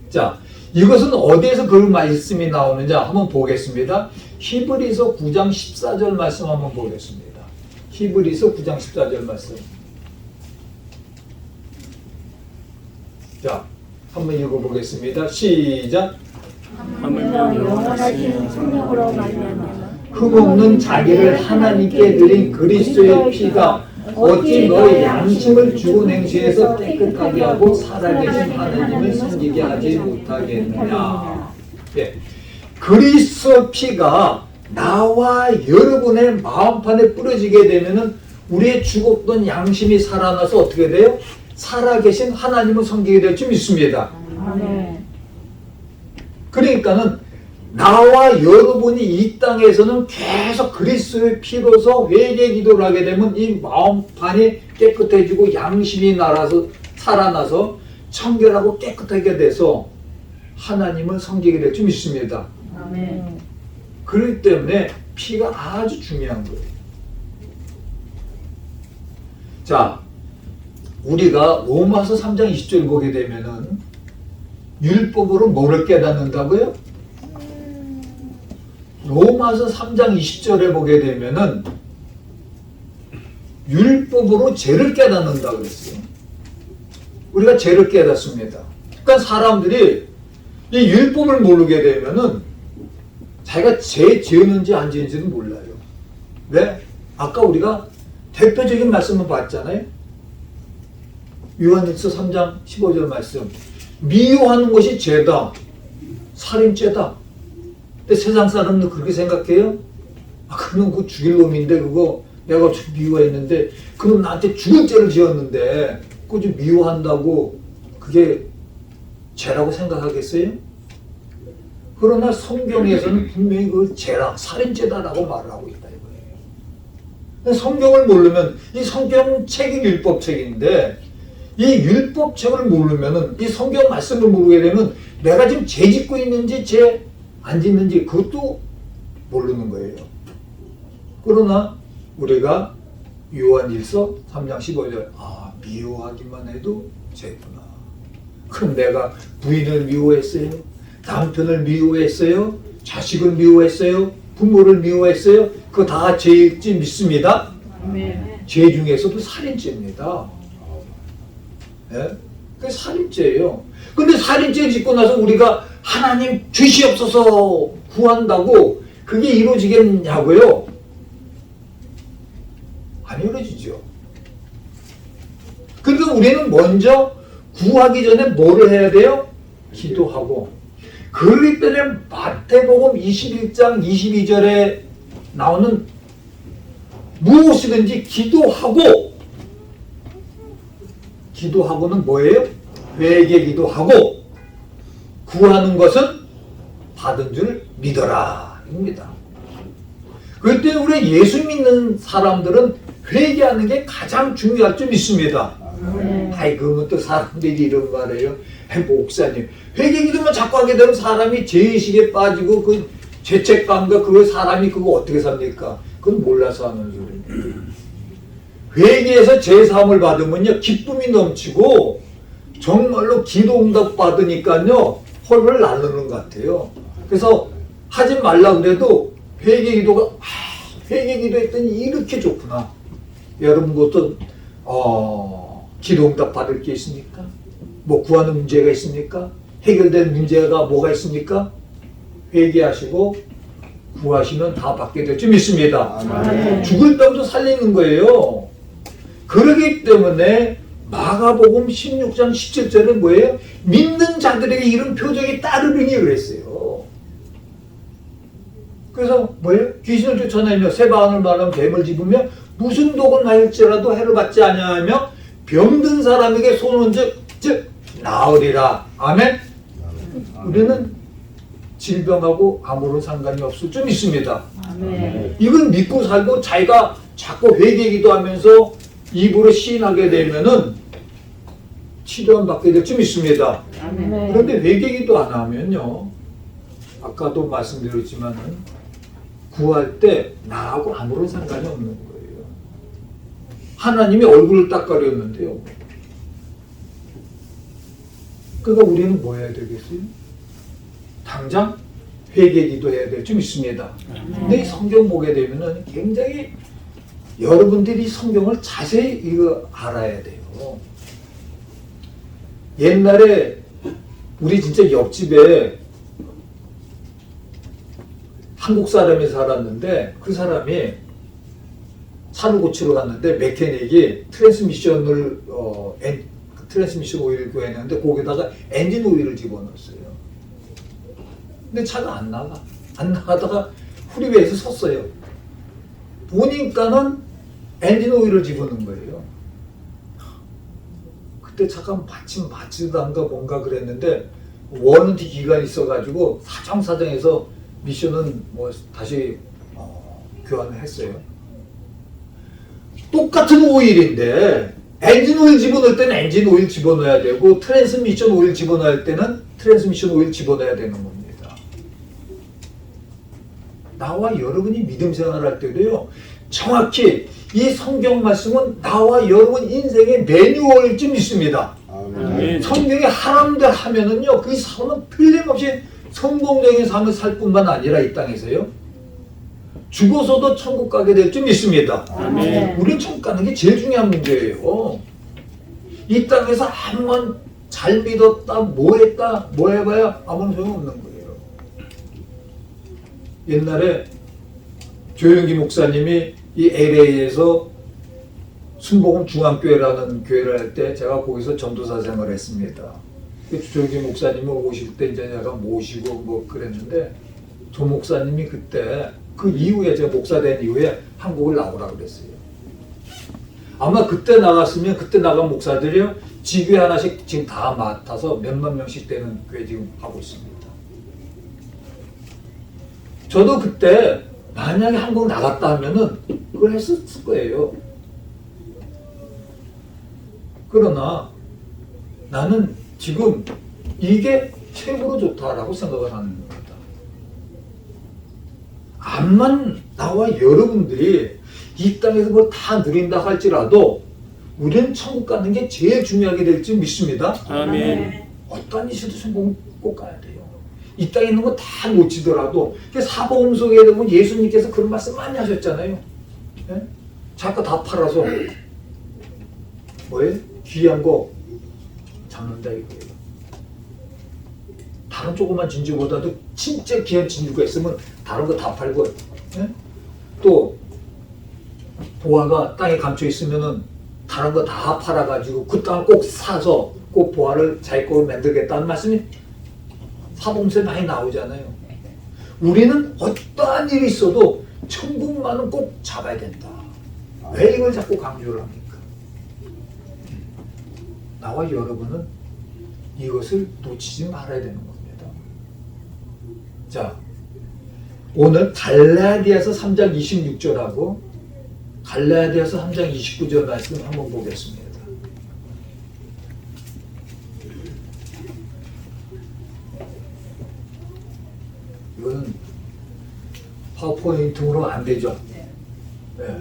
자, 이것은 어디에서 그 말씀이 나오느냐 한번 보겠습니다. 히브리서 9장 14절 말씀 한번 보겠습니다. 히브리서 9장 14절 말씀. 자, 한번 읽어보겠습니다. 시작. 하물며 영원하신 성령으로 말미암아 흠없는 자기를 하나님께 드린 그리스도의 피가 어찌 너의 양심을 죽은 행실에서 깨끗하게 하고 살아계신 하나님을 섬기게 하지 못하겠느냐. 예. 그리스도 피가 나와 여러분의 마음판에 뿌려지게 되면은 우리의 죽었던 양심이 살아나서 어떻게 돼요? 살아계신 하나님을 섬기게 될 줄 믿습니다. 아멘. 그러니까는 나와 여러분이 이 땅에서는 계속 그리스도의 피로서 회개 기도를 하게 되면 이 마음판이 깨끗해지고 양심이 살아나서 청결하고 깨끗하게 돼서 하나님을 섬기게 될 줄 믿습니다. 아멘. 그렇기 때문에 피가 아주 중요한 거예요. 자, 우리가 로마서 3장 20절 보게 되면은 율법으로 뭐를 깨닫는다고요? 로마서 3장 20절에 보게 되면은 율법으로 죄를 깨닫는다 그랬어요. 우리가 죄를 깨닫습니다. 그러니까 사람들이 이 율법을 모르게 되면은 자기가 죄 지었는지 안 지었는지는 몰라요. 왜? 아까 우리가 대표적인 말씀을 봤잖아요. 요한일서 3장 15절 말씀. 미워하는 것이 죄다. 살인죄다. 근데 세상 사람들 그렇게 생각해요? 아, 그놈 그거 죽일 놈인데 그거 내가 좀 미워했는데 그놈 나한테 죽을 죄를 지었는데 그거 좀 미워한다고 그게 죄라고 생각하겠어요? 그러나 성경에서는 분명히 그 죄라, 살인죄다라고 말을 하고 있다 이거예요. 성경을 모르면 이 성경 책이 율법책인데 이 율법책을 모르면은 이 성경 말씀을 모르게 되면 내가 지금 죄 짓고 있는지 죄 안 짓는지 그것도 모르는 거예요. 그러나 우리가 요한일서 3장 15절 미워하기만 해도 죄구나. 그럼 내가 부인을 미워했어요? 남편을 미워했어요? 자식을 미워했어요? 부모를 미워했어요? 그거 다 죄일지 믿습니다. 아멘. 죄 중에서도 살인죄입니다. 예? 그게 살인죄예요. 근데 살인죄 짓고 나서 우리가 하나님 주시옵소서 구한다고 그게 이루어지겠냐고요? 안 이루어지죠. 그러니까 우리는 먼저 구하기 전에 뭐를 해야 돼요? 기도하고. 그렇기 때문에 마태복음 21장 22절에 나오는 무엇이든지 기도하고는 뭐예요? 회개 기도하고 구하는 것은 받은 줄 믿어라 입니다. 그럴 때 우리 예수 믿는 사람들은 회개하는 게 가장 중요할 줄 믿습니다. 아이 그러면 또 사람들이 이런 말이에요. 목사님 회개 기도만 자꾸 하게 되면 사람이 죄의식에 빠지고 그 죄책감과 그 사람이 그거 어떻게 삽니까? 그건 몰라서 하는 소리입니다. 회개해서 죄사함을 받으면요 기쁨이 넘치고 정말로 기도 응답 받으니까요 헐헐 나르는 것 같아요. 그래서 하지 말라 그래도 회개 기도가 회개 기도했더니 이렇게 좋구나. 여러분 것도 기도 응답 받을 게 있습니까? 뭐 구하는 문제가 있습니까? 해결될 문제가 뭐가 있습니까? 회개하시고 구하시면 다 받게 될 줄 믿습니다. 아멘. 죽을 병도 살리는 거예요. 그러기 때문에 마가복음 16장 17절은 뭐예요? 믿는 자들에게 이런 표적이 따르느니 그랬어요. 그래서 뭐예요? 귀신을 쫓아내며 새바늘 말하면 뱀을 집으며 무슨 독을 마실지라도 해를 받지 아니하며 병든 사람에게 손은 즉 나으리라. 아멘? 우리는 질병하고 아무런 상관이 없을 줄 믿습니다. 아멘. 이걸 믿고 살고 자기가 자꾸 회개 기도하면서 입으로 시인하게 되면은 치료안 받게 될 줄 믿습니다. 아멘. 그런데 회개 기도 안 하면요, 아까도 말씀드렸지만은 구할 때 나하고 아무런 상관이 없는 거예요. 하나님이 얼굴을 딱 가렸는데요. 그러니까 우리는 뭐 해야 되겠어요? 당장 회개 기도해야 될 줄 믿습니다. 근데 이 성경 보게 되면은 굉장히 여러분들이 성경을 자세히 이거 알아야 돼요. 옛날에 우리 진짜 옆집에 한국 사람이 살았는데 그 사람이 차를 고치러 갔는데 메케닉이 트랜스미션을 트랜스미션 오일을 구해냈는데 거기다가 엔진 오일을 집어넣었어요. 근데 차가 안 나가. 안 나가다가 후리베이에서 섰어요. 보니까는 엔진 오일을 집어넣은 거예요. 그때 잠깐 마침 마치던가 뭔가 그랬는데 워런티 기간이 있어가지고 사정사정해서 미션은 뭐 다시 교환을 했어요. 똑같은 오일인데 엔진 오일 집어넣을 때는 엔진 오일 집어넣어야 되고 트랜스미션 오일 집어넣을 때는 트랜스미션 오일 집어넣어야 되는 겁니다. 나와 여러분이 믿음 생활할 때도요. 정확히 이 성경 말씀은 나와 여러분 인생의 매뉴얼일 줄 믿습니다. 아멘. 성경에 하라는 대로 하면은요, 그 사람은 틀림없이 성공적인 삶을 살 뿐만 아니라 이 땅에서요, 죽어서도 천국 가게 될 줄 믿습니다. 아멘. 우리는 천국 가는 게 제일 중요한 문제예요. 이 땅에서 아무만 잘 믿었다, 뭐 했다, 뭐 해봐야 아무런 소용없는 거예요. 옛날에 조영기 목사님이 이 LA에서 순복음 중앙교회라는 교회를 할 때 제가 거기서 전도사 생활을 했습니다. 조영기 목사님이 오실 때 이제 제가 모시고 뭐 그랬는데 조 목사님이 그때 그 이후에 제가 목사 된 이후에 한국을 나오라고 그랬어요. 아마 그때 나갔으면 그때 나간 목사들이요 지교회 하나씩 지금 다 맡아서 몇만 명씩 되는 교회 지금 하고 있습니다. 저도 그때 만약에 한국 나갔다 하면은 그걸 했었을 거예요. 그러나 나는 지금 이게 최고로 좋다라고 생각을 하는 겁니다. 암만 나와 여러분들이 이 땅에서 뭘 다 누린다 할지라도 우리는 천국 가는 게 제일 중요하게 될지 믿습니다. 아멘. 어떠한 이슈도 성공 꼭 가야 돼요. 이 땅에 있는 거 다 놓치더라도 사복음 속에 보면 예수님께서 그런 말씀 많이 하셨잖아요. 예? 자꾸 다 팔아서 뭐예요? 귀한 거 잡는다 이거예요. 다른 조그만 진주보다도 진짜 귀한 진주가 있으면 다른 거 다 팔고, 예? 또 보화가 땅에 감춰 있으면은 다른 거 다 팔아가지고 그 땅을 꼭 사서 꼭 보화를 자기 거로 만들겠다는 말씀이 사복음서에 많이 나오잖아요. 우리는 어떠한 일이 있어도 천국만은 꼭 잡아야 된다. 왜 이걸 자꾸 강조를 합니까? 나와 여러분은 이것을 놓치지 말아야 되는 겁니다. 자, 오늘 갈라디아서 3장 26절하고 갈라디아서 3장 29절 말씀 한번 보겠습니다. 이거는 파워포인트로 안 되죠. 네.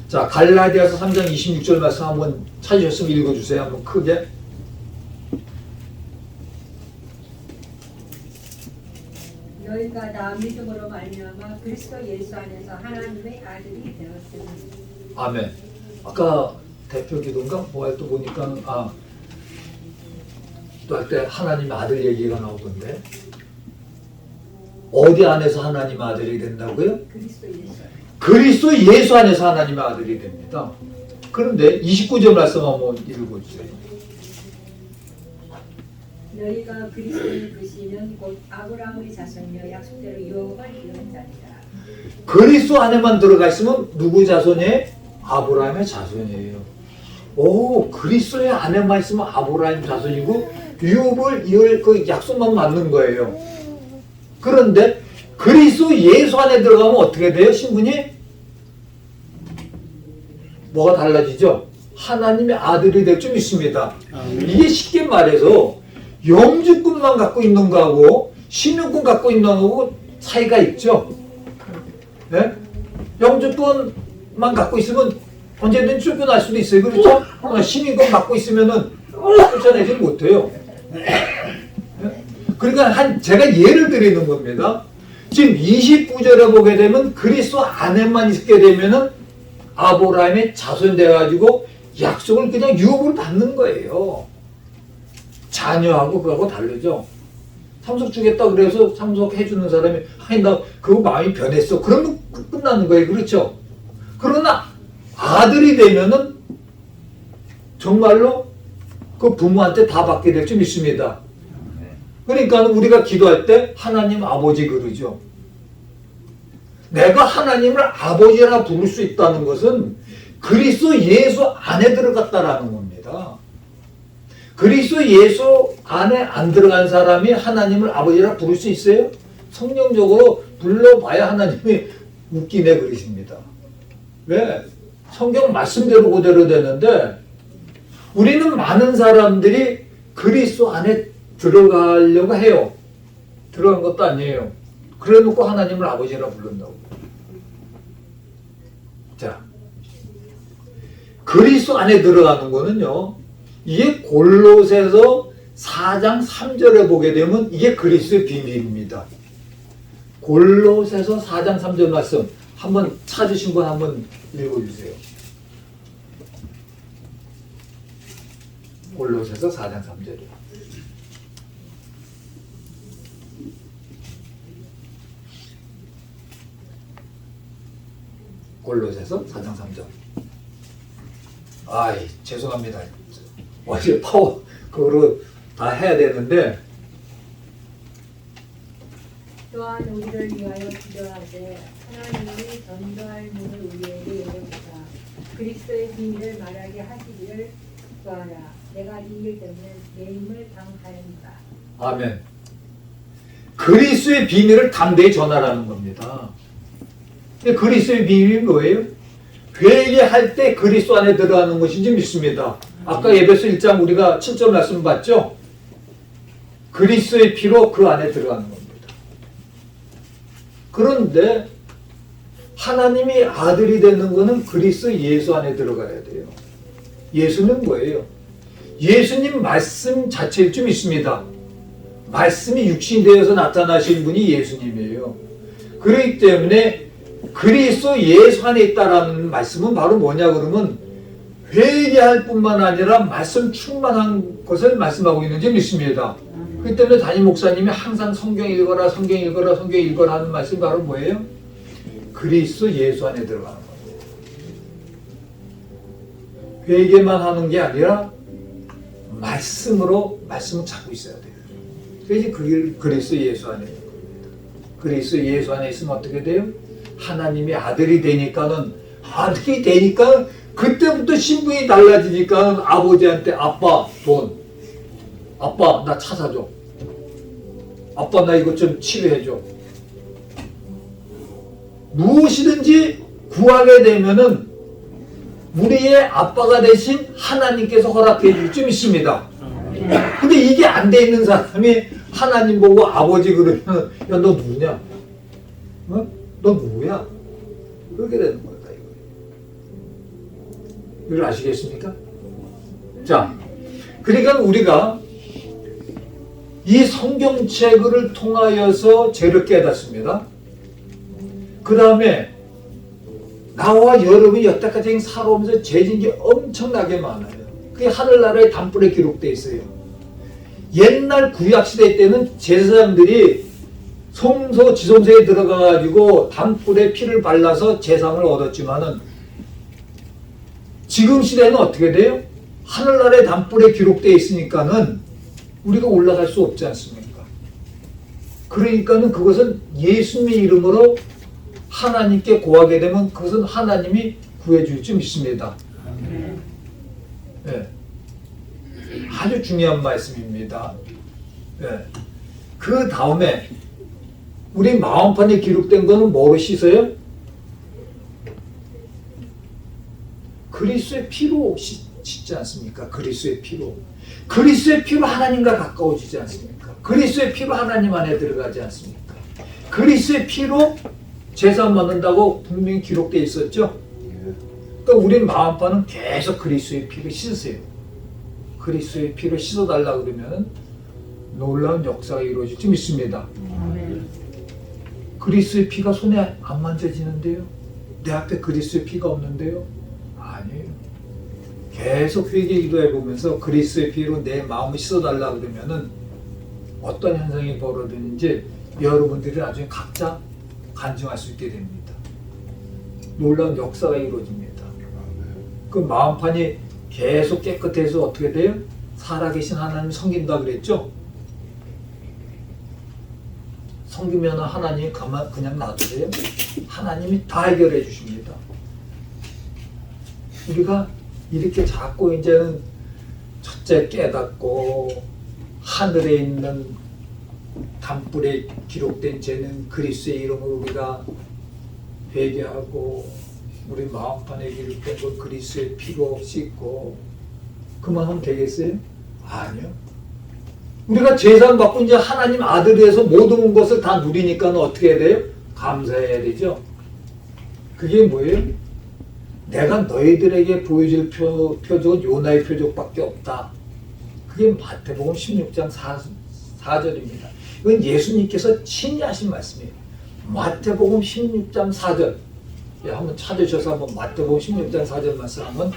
자, 갈라디아서 3장 26절 말씀 한번 찾으셨으면 읽어주세요. 한번 크게. 너희가 다 믿음으로 말미암아 그리스도 예수 안에서 하나님의 아들이 되었으니. 아멘. 아까 대표 기도인가 뭐 할 때 보니까 또 할 때 하나님의 아들 얘기가 나오던데 어디 안에서 하나님의 아들이 된다고요? 그리스도 예수. 그리스도 예수 안에서 하나님의 아들이 됩니다. 그런데 29절 말씀 한번 읽어주세요. 너희가 그리스도를 그시는 곧 아브라함의 자손이여 약속대로 유업을 이룬 자니라. 그리스도 안에만 들어가 있으면 누구 자손이에요? 아브라함의 자손이에요. 오, 그리스도의 안에만 있으면 아브라함 자손이고 유업을 이을 그 약속만 맞는 거예요. 그런데 그리스도 예수 안에 들어가면 어떻게 돼요? 신분이 뭐가 달라지죠? 하나님의 아들이 될 줄 믿습니다. 이게 쉽게 말해서 영주권만 갖고 있는 거하고 신유권 갖고 있는 거하고 차이가 있죠. 네? 영주권만 갖고 있으면 언제든 쫓겨날 수도 있어요. 그렇죠? 시민권 갖고 있으면은 쫓아내지 못해요. 그러니까 제가 예를 드리는 겁니다. 지금 29절에 보게 되면 그리스도 안에만 있게 되면은 아브라함의 자손 돼가지고 약속을 그냥 유업으로 받는 거예요. 자녀하고 그거하고 다르죠. 참석 주겠다 그래서 참석해주는 사람이 아니 나 그거 마음이 변했어. 그러면 끝나는 거예요. 그렇죠? 그러나 아들이 되면은 정말로 그 부모한테 다 받게 될 줄 믿습니다. 그러니까 우리가 기도할 때 하나님 아버지 그러죠. 내가 하나님을 아버지라 부를 수 있다는 것은 그리스도 예수 안에 들어갔다라는 겁니다. 그리스도 예수 안에 안 들어간 사람이 하나님을 아버지라 부를 수 있어요? 성경적으로 불러봐야 하나님이 웃기네 그러십니다. 왜? 성경 말씀대로 그대로 되는데 우리는 많은 사람들이 그리스도 안에 들어가려고 해요. 들어간 것도 아니에요. 그래 놓고 하나님을 아버지라 부른다고. 자, 그리스도 안에 들어가는 거는요, 이게 골로새서 4장 3절에 보게 되면 이게 그리스도의 비밀입니다. 골로새서 4장 3절 말씀 한번 찾으신 분 한번 읽어주세요. 골로새서 4장 3절이요. 골로새서 4장 3절. 아이, 죄송합니다. 어제 파워 그거로 다 해야 되는데 또한 우리를 위하여 기도하되 하나님이 전도할 문을 우리에게 열어주사 그리스도의 비밀을 말하게 하시기를 구하라. 내가 이 일 때문에 내 힘을 당하였노라. 아멘. 그리스도의 비밀을 담대히 전하라는 겁니다. 그리스도의 비밀이 뭐예요? 회개할 때 그리스도 안에 들어가는 것인지 믿습니다. 아까 에베소 1장 우리가 7절 말씀 봤죠? 그리스도의 피로 그 안에 들어가는 겁니다. 그런데 하나님이 아들이 되는 것은 그리스도 예수 안에 들어가야 돼요. 예수는 뭐예요? 예수님 말씀 자체일 줄 믿습니다. 말씀이 육신 되어서 나타나신 분이 예수님이에요. 그렇기 때문에 그리스도 예수 안에 있다라는 말씀은 바로 뭐냐 그러면 회개할 뿐만 아니라 말씀 충만한 것을 말씀하고 있는지 믿습니다. 그렇기 때문에 담임 목사님이 항상 성경 읽어라, 성경 읽어라, 성경 읽어라 하는 말씀이 바로 뭐예요? 그리스도 예수 안에 들어가는 겁니다. 회개만 하는 게 아니라 말씀을 찾고 있어야 돼요. 그래서 그리스도 예수 안에 있는 겁니다. 그리스도 예수 안에 있으면 어떻게 돼요? 하나님이 아들이 되니까는 그때부터 신분이 달라지니까 아버지한테 아빠 돈, 아빠 나 차 사줘, 아빠 나 이것 좀 치료해줘. 무엇이든지 구하게 되면은 우리의 아빠가 되신 하나님께서 허락해 줄 줄 믿습니다. 근데 이게 안 돼 있는 사람이 하나님 보고 아버지 그러면 야 너 누구냐? 어? 너 누구야? 그렇게 되는 거다 이거. 이걸 아시겠습니까? 자, 그러니까 우리가 이 성경책을 통하여서 죄를 깨닫습니다. 그 다음에 나와 여러분이 여태까지 살아오면서 죄진 게 엄청나게 많아요. 그게 하늘나라의 단불에 기록되어 있어요. 옛날 구약시대 때는 제사장들이 성소 지성소에 들어가가지고 단불에 피를 발라서 제상을 얻었지만은 지금 시대는 어떻게 돼요? 하늘나라의 단불에 기록되어 있으니까는 우리가 올라갈 수 없지 않습니까? 그러니까는 그것은 예수님의 이름으로 하나님께 구하게 되면 그것은 하나님이 구해줄 줄 믿습니다. 네. 아주 중요한 말씀입니다. 네. 그 다음에 우리 마음판에 기록된 거는 뭐로 씻어요? 그리스도의 피로 씻지 않습니까? 그리스도의 피로. 그리스도의 피로 하나님과 가까워지지 않습니까? 그리스도의 피로 하나님 안에 들어가지 않습니까? 그리스도의 피로 제사 받는다고 분명히 기록되어 있었죠? 그러니까 우리 마음판은 계속 그리스도의 피로 씻으세요. 그리스도의 피로 씻어달라 그러면 놀라운 역사가 이루어질 줄 믿습니다. 그리스도의 피가 손에 안 만져지는데요? 내 앞에 그리스도의 피가 없는데요? 아니에요. 계속 회개 기도해 보면서 그리스도의 피로 내 마음을 씻어달라 그러면은 어떤 현상이 벌어지는지 여러분들이 나중에 각자 간증할 수 있게 됩니다. 놀라운 역사가 이루어집니다. 그 마음판이 계속 깨끗해서 어떻게 돼요? 살아계신 하나님 섬긴다 그랬죠? 섬기면 하나님 그냥 놔두세요? 하나님이 다 해결해 주십니다. 우리가 이렇게 자꾸 이제는 첫째 깨닫고 하늘에 있는 담불에 기록된 죄는 그리스도의 이름으로 우리가 회개하고 우리 마음판에 기록된 건 그리스도의 피로 씻고 그만 하면 되겠어요? 아니요. 우리가 제사를 받고 이제 하나님 아들이 돼서 모든 것을 다 누리니까 어떻게 해야 돼요? 감사해야 되죠. 그게 뭐예요? 내가 너희들에게 보여줄 표적은 요나의 표적밖에 없다. 그게 마태복음 16장 4절입니다. 이건 예수님께서 친히 하신 말씀이에요. 마태복음 16장 4절. 예, 한번 찾으셔서 한번 마태복음 16장 4절 말씀 한번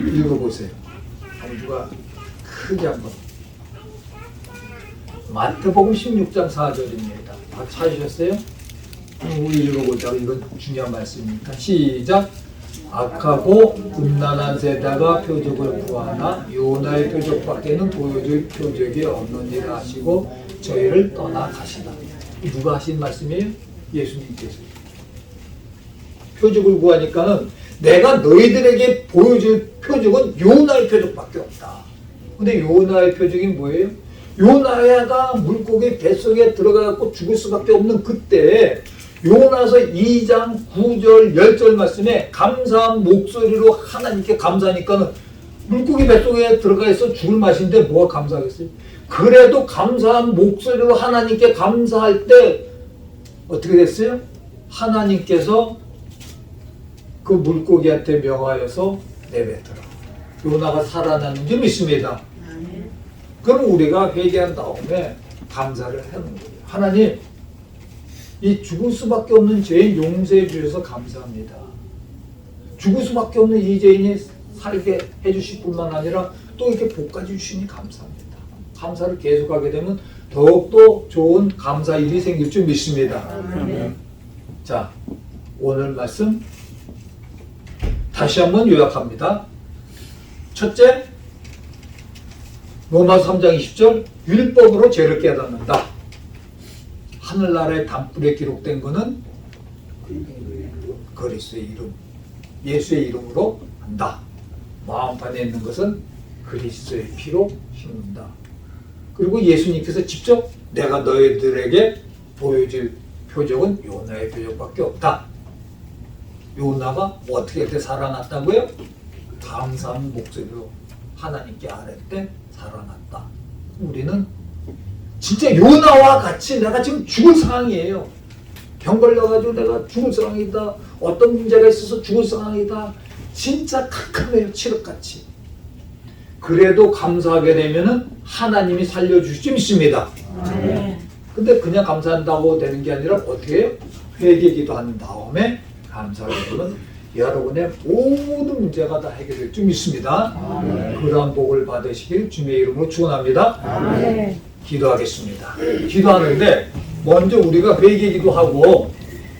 읽어보세요. 한번 누가 크게 한번. 마태복음 16장 4절입니다. 다 찾으셨어요? 우리 읽어보자고. 이건 중요한 말씀이니까 시작. 악하고 음란한 세대가 표적을 구하나 요나의 표적밖에는 보여줄 표적이 없느니라 하시고 저희를 떠나 가시다. 누가 하신 말씀이에요? 예수님께서. 표적을 구하니까는 내가 너희들에게 보여줄 표적은 요나의 표적밖에 없다. 근데 요나의 표적이 뭐예요? 요나가 물고기 뱃속에 들어가고 죽을 수밖에 없는 그때 요나서 2장 9절 10절 말씀에 감사한 목소리로 하나님께 감사하니까는 물고기 뱃속에 들어가 있어 죽을 맛인데 뭐가 감사하겠어요? 그래도 감사한 목소리로 하나님께 감사할 때 어떻게 됐어요? 하나님께서 그 물고기한테 명하여서 내뱉더라. 요나가 살아나는 줄 믿습니다. 그럼 우리가 회개한 다음에 감사를 하는 거예요. 하나님, 이 죽을 수밖에 없는 죄인 용서해 주셔서 감사합니다. 죽을 수밖에 없는 이 죄인이 살게 해주실 뿐만 아니라 또 이렇게 복까지 주시니 감사합니다. 감사를 계속하게 되면 더욱더 좋은 감사 일이 생길 줄 믿습니다. 자, 오늘 말씀 다시 한번 요약합니다. 첫째, 로마서 3장 20절 율법으로 죄를 깨닫는다. 하늘나라의 담불에 기록된 것은 그리스도의 이름, 예수의 이름으로 한다. 마음판에 있는 것은 그리스도의 피로 심는다. 그리고 예수님께서 직접 내가 너희들에게 보여줄 표적은 요나의 표적밖에 없다. 요나가 어떻게 때 살아났다고요? 감사한 목소리로 하나님께 아뢰때 살아났다. 우리는 진짜 요나와 같이 내가 지금 죽을 상황이에요. 병 걸려가지고 내가 죽을 상황이다. 어떤 문제가 있어서 죽을 상황이다. 진짜 캄캄해요. 칠흑같이. 그래도 감사하게 되면은 하나님이 살려주실 줄 믿습니다. 근데 그냥 감사한다고 되는 게 아니라 어떻게 해요? 회개기도 한 다음에 감사하게 되면 여러분의 모든 문제가 다 해결될 줄 믿습니다. 그러한 복을 받으시길 주님의 이름으로 축원합니다. 기도하겠습니다. 기도하는데 먼저 우리가 회개기도 하고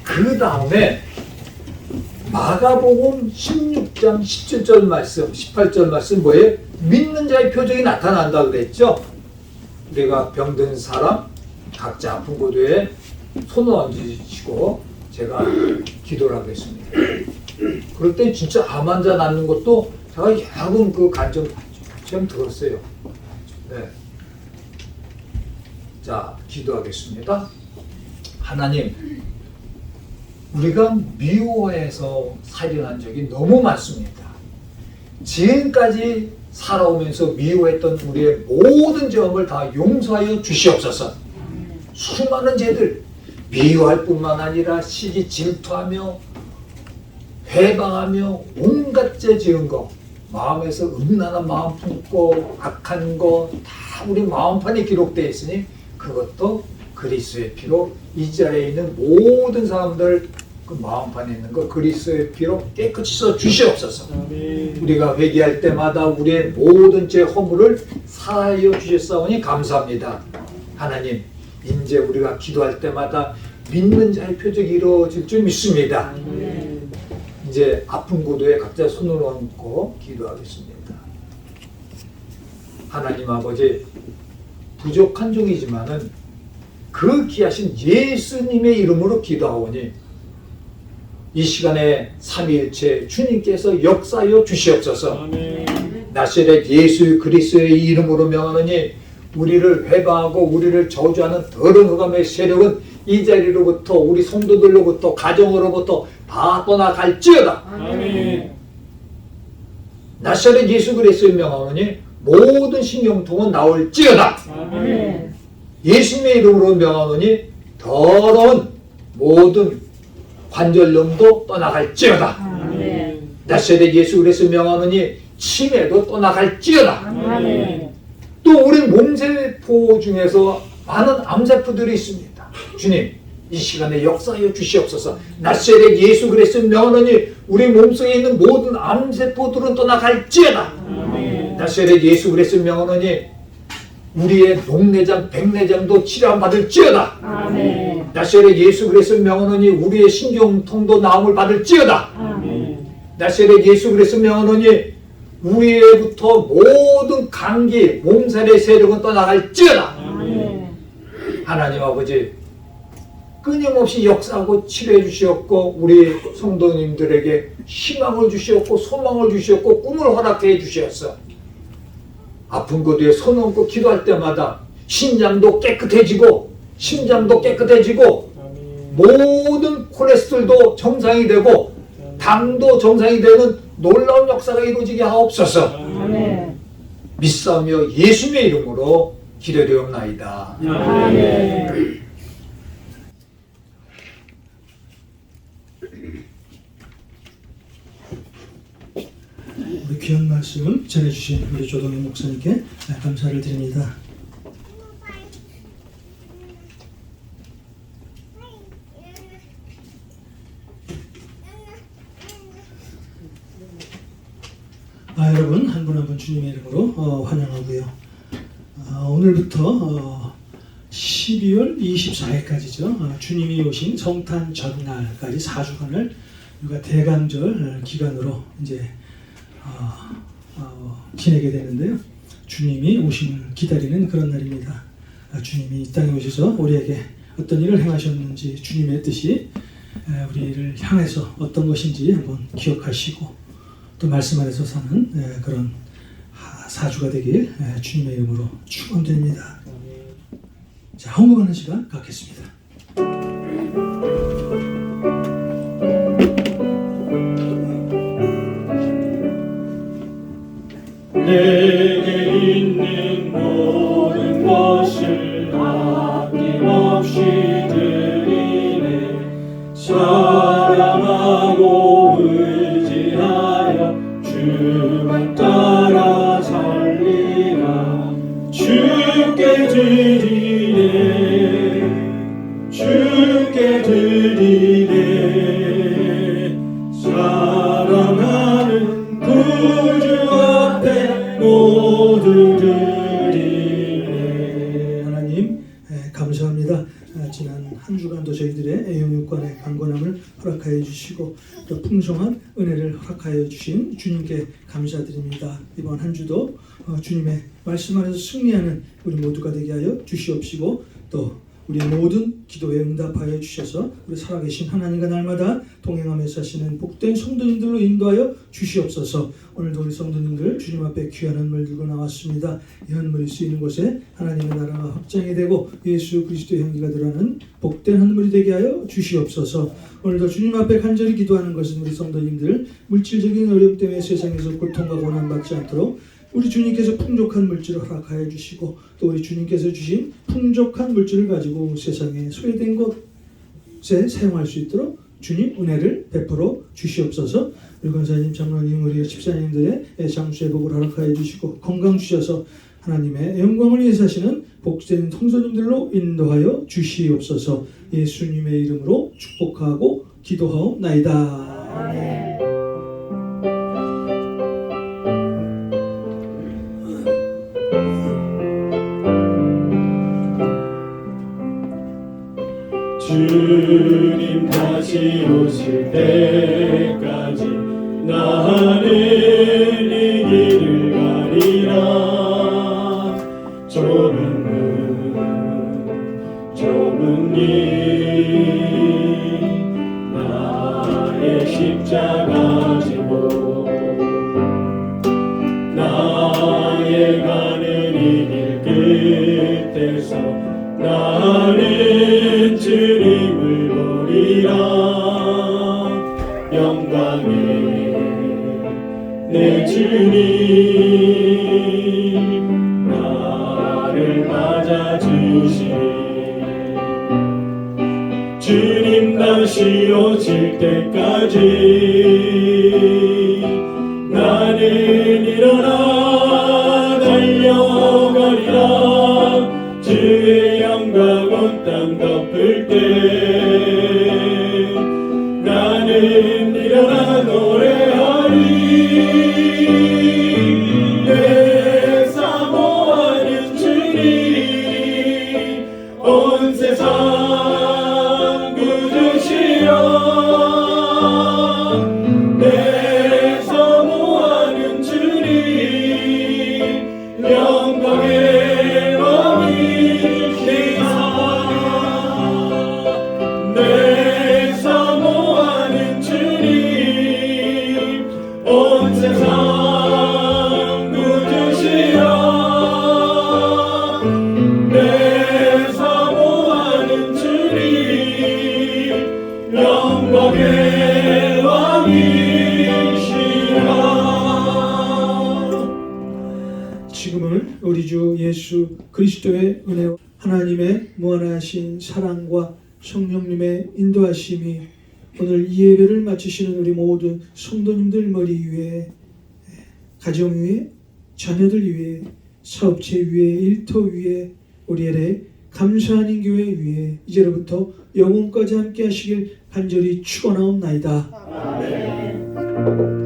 그 다음에 마가복음 16장 17절 말씀, 18절 말씀 뭐예요? 믿는 자의 표적이 나타난다 그랬죠? 우리가 병든 사람 각자 아픈 곳에 손을 얹으시고 제가 기도를 하겠습니다. 그럴 때 진짜 암 환자 낫는 것도 제가 여러 번 그 간증 처음 들었어요. 네. 자, 기도하겠습니다. 하나님, 우리가 미워해서 살인한 적이 너무 많습니다. 지금까지 살아오면서 미워했던 우리의 모든 죄업을 다 용서하여 주시옵소서. 수많은 죄들, 미워할 뿐만 아니라 시기 질투하며 회방하며 온갖 죄 지은 거, 마음에서 음란한 마음 품고 악한 거 다 우리 마음판에 기록되어 있으니 그것도 그리스도의 피로 이 자리에 있는 모든 사람들 그 마음판에 있는 거 그리스도의 피로 깨끗이 써 주시옵소서. 우리가 회개할 때마다 우리의 모든 죄 허물을 사하여 주셨사오니 감사합니다. 하나님, 이제 우리가 기도할 때마다 믿는 자의 표적이 이루어질 줄 믿습니다. 이제 아픈 구도에 각자 손을 얹고 기도하겠습니다. 하나님 아버지, 부족한 종이지만은 그 귀하신 예수님의 이름으로 기도하오니 이 시간에 삼위일체 주님께서 역사하여 주시옵소서. 나사렛 예수 그리스도의 이름으로 명하노니 우리를 회방하고 우리를 저주하는 더러운 흑암의 세력은 이 자리로부터 우리 성도들로부터 가정으로부터 다 떠나갈지어다. 아멘. 나사렛 예수 그리스도의 명하노니 모든 신경통은 나올지어다. 아멘. 예수님의 이름으로 명하노니 더러운 모든 관절염도 떠나갈지어다. 아멘. 나사렛 예수 그리스도 명하노니 치매도 떠나갈지어다. 아멘. 또 우리 몸세포 중에서 많은 암세포들이 있습니다. 주님, 이 시간에 역사하여 주시옵소서. 나사렛 예수 그리스도 명하노니 우리 몸속에 있는 모든 암세포들은 떠나갈지어다. 아멘. 나사렛 예수 그리스도 명하노니 우리의 녹내장, 백내장도 치료함 받을지어다. 아멘. 나사렛 예수 그리스도 명하노니 우리의 신경통도 나음을 받을지어다. 아멘. 나사렛 예수 그리스도 명하노니 우리로부터 모든 감기, 몸살의 세력은 떠나갈지어다. 아멘. 하나님 아버지, 끊임없이 역사하고 치료해 주시옵고 우리 성도님들에게 희망을 주시옵고 소망을 주시옵고 꿈을 허락해 주시옵소서. 아픈 곳에 손 얹고 기도할 때마다 심장도 깨끗해지고 모든 콜레스테롤도 정상이 되고 당도 정상이 되는 놀라운 역사가 이루어지게 하옵소서. 아멘. 믿사오며 예수님의 이름으로 기도드리옵나이다. 아멘. 우리 귀한 말씀 전해주신 우리 조동희 목사님께 감사를 드립니다. 여러분 한 분 한 분 주님의 이름으로 환영하고요. 오늘부터 12월 24일까지죠. 주님이 오신 성탄 전날까지 4주간을 우리가 대강절 기간으로 이제 지내게 되는데요. 주님이 오심을 기다리는 그런 날입니다. 주님이 이 땅에 오셔서 우리에게 어떤 일을 행하셨는지 주님의 뜻이 우리를 향해서 어떤 것인지 한번 기억하시고 또 말씀 안에서 사는 그런 4주가 되길 주님의 이름으로 축원드립니다. 자, 헌금하는 시간 갖겠습니다. 내게 있는 모든 것을 아낌없이 드리네. 사랑하고 의지하여 주만 따라 살리라. 주께 드리네. 주께 드리네. 사랑하는 구주 앞에 모두 드리네. 하나님 감사합니다. 지난 한 주간도 저희들의 영육간의 강건함을 허락하여 주시고 또 풍성한 은혜를 허락하여 주신 주님께 감사드립니다. 이번 한 주도 주님의 말씀 안에서 승리하는 우리 모두가 되게 하여 주시옵시고 또 우리의 모든 기도에 응답하여 주셔서 우리 살아계신 하나님과 날마다 동행하며 사시는 복된 성도님들로 인도하여 주시옵소서. 오늘도 우리 성도님들 주님 앞에 귀한 헌물 들고 나왔습니다. 이 헌물이 쓰이는 곳에 하나님의 나라가 확장이 되고 예수 그리스도의 향기가 드러나는 복된 헌물이 되게 하여 주시옵소서. 오늘도 주님 앞에 간절히 기도하는 것은 우리 성도님들 물질적인 어려움 때문에 세상에서 고통과 고난받지 않도록 우리 주님께서 풍족한 물질을 허락하여 주시고 또 우리 주님께서 주신 풍족한 물질을 가지고 세상에 소외된 곳에 사용할 수 있도록 주님 은혜를 베풀어 주시옵소서. 우리 권사님, 장로님, 우리 집사님들의 장수의 복을 허락하여 주시고 건강 주셔서 하나님의 영광을 위해서 하시는 복된 성도님들로 인도하여 주시옵소서. 예수님의 이름으로 축복하고 기도하옵나이다. 아멘. 주님 다시 오실 때까지 나는 이 길을 가리라. 좁은 문 나는 주님을 보리라. 영광의 내 주님 나를 맞아주시니 주님 다시 오실 때까지 나는 일어나 달려가리라. 주의 영광 온 땅 덮을 때 나는 일어나 노래하리. 내 사모하는 주님 온 세상 구주시여. 내 사모하는 주님 영광의 왕이시라. 내 사모하는 주님 온 세상 구주시여. 내 사모하는 주님 영광의 왕이시라. 지금은 우리 주 예수 그리스도의 은혜와 하나님의 무한하신 사랑과 성령님의 인도하심이 오늘 이 예배를 마치시는 우리 모든 성도님들 머리 위에, 가정 위에, 자녀들 위에, 사업체 위에, 일터 위에, 우리 LA 감사하는 교회 위에 이제로부터 영원까지 함께 하시길 간절히 축원하옵나이다. 아멘.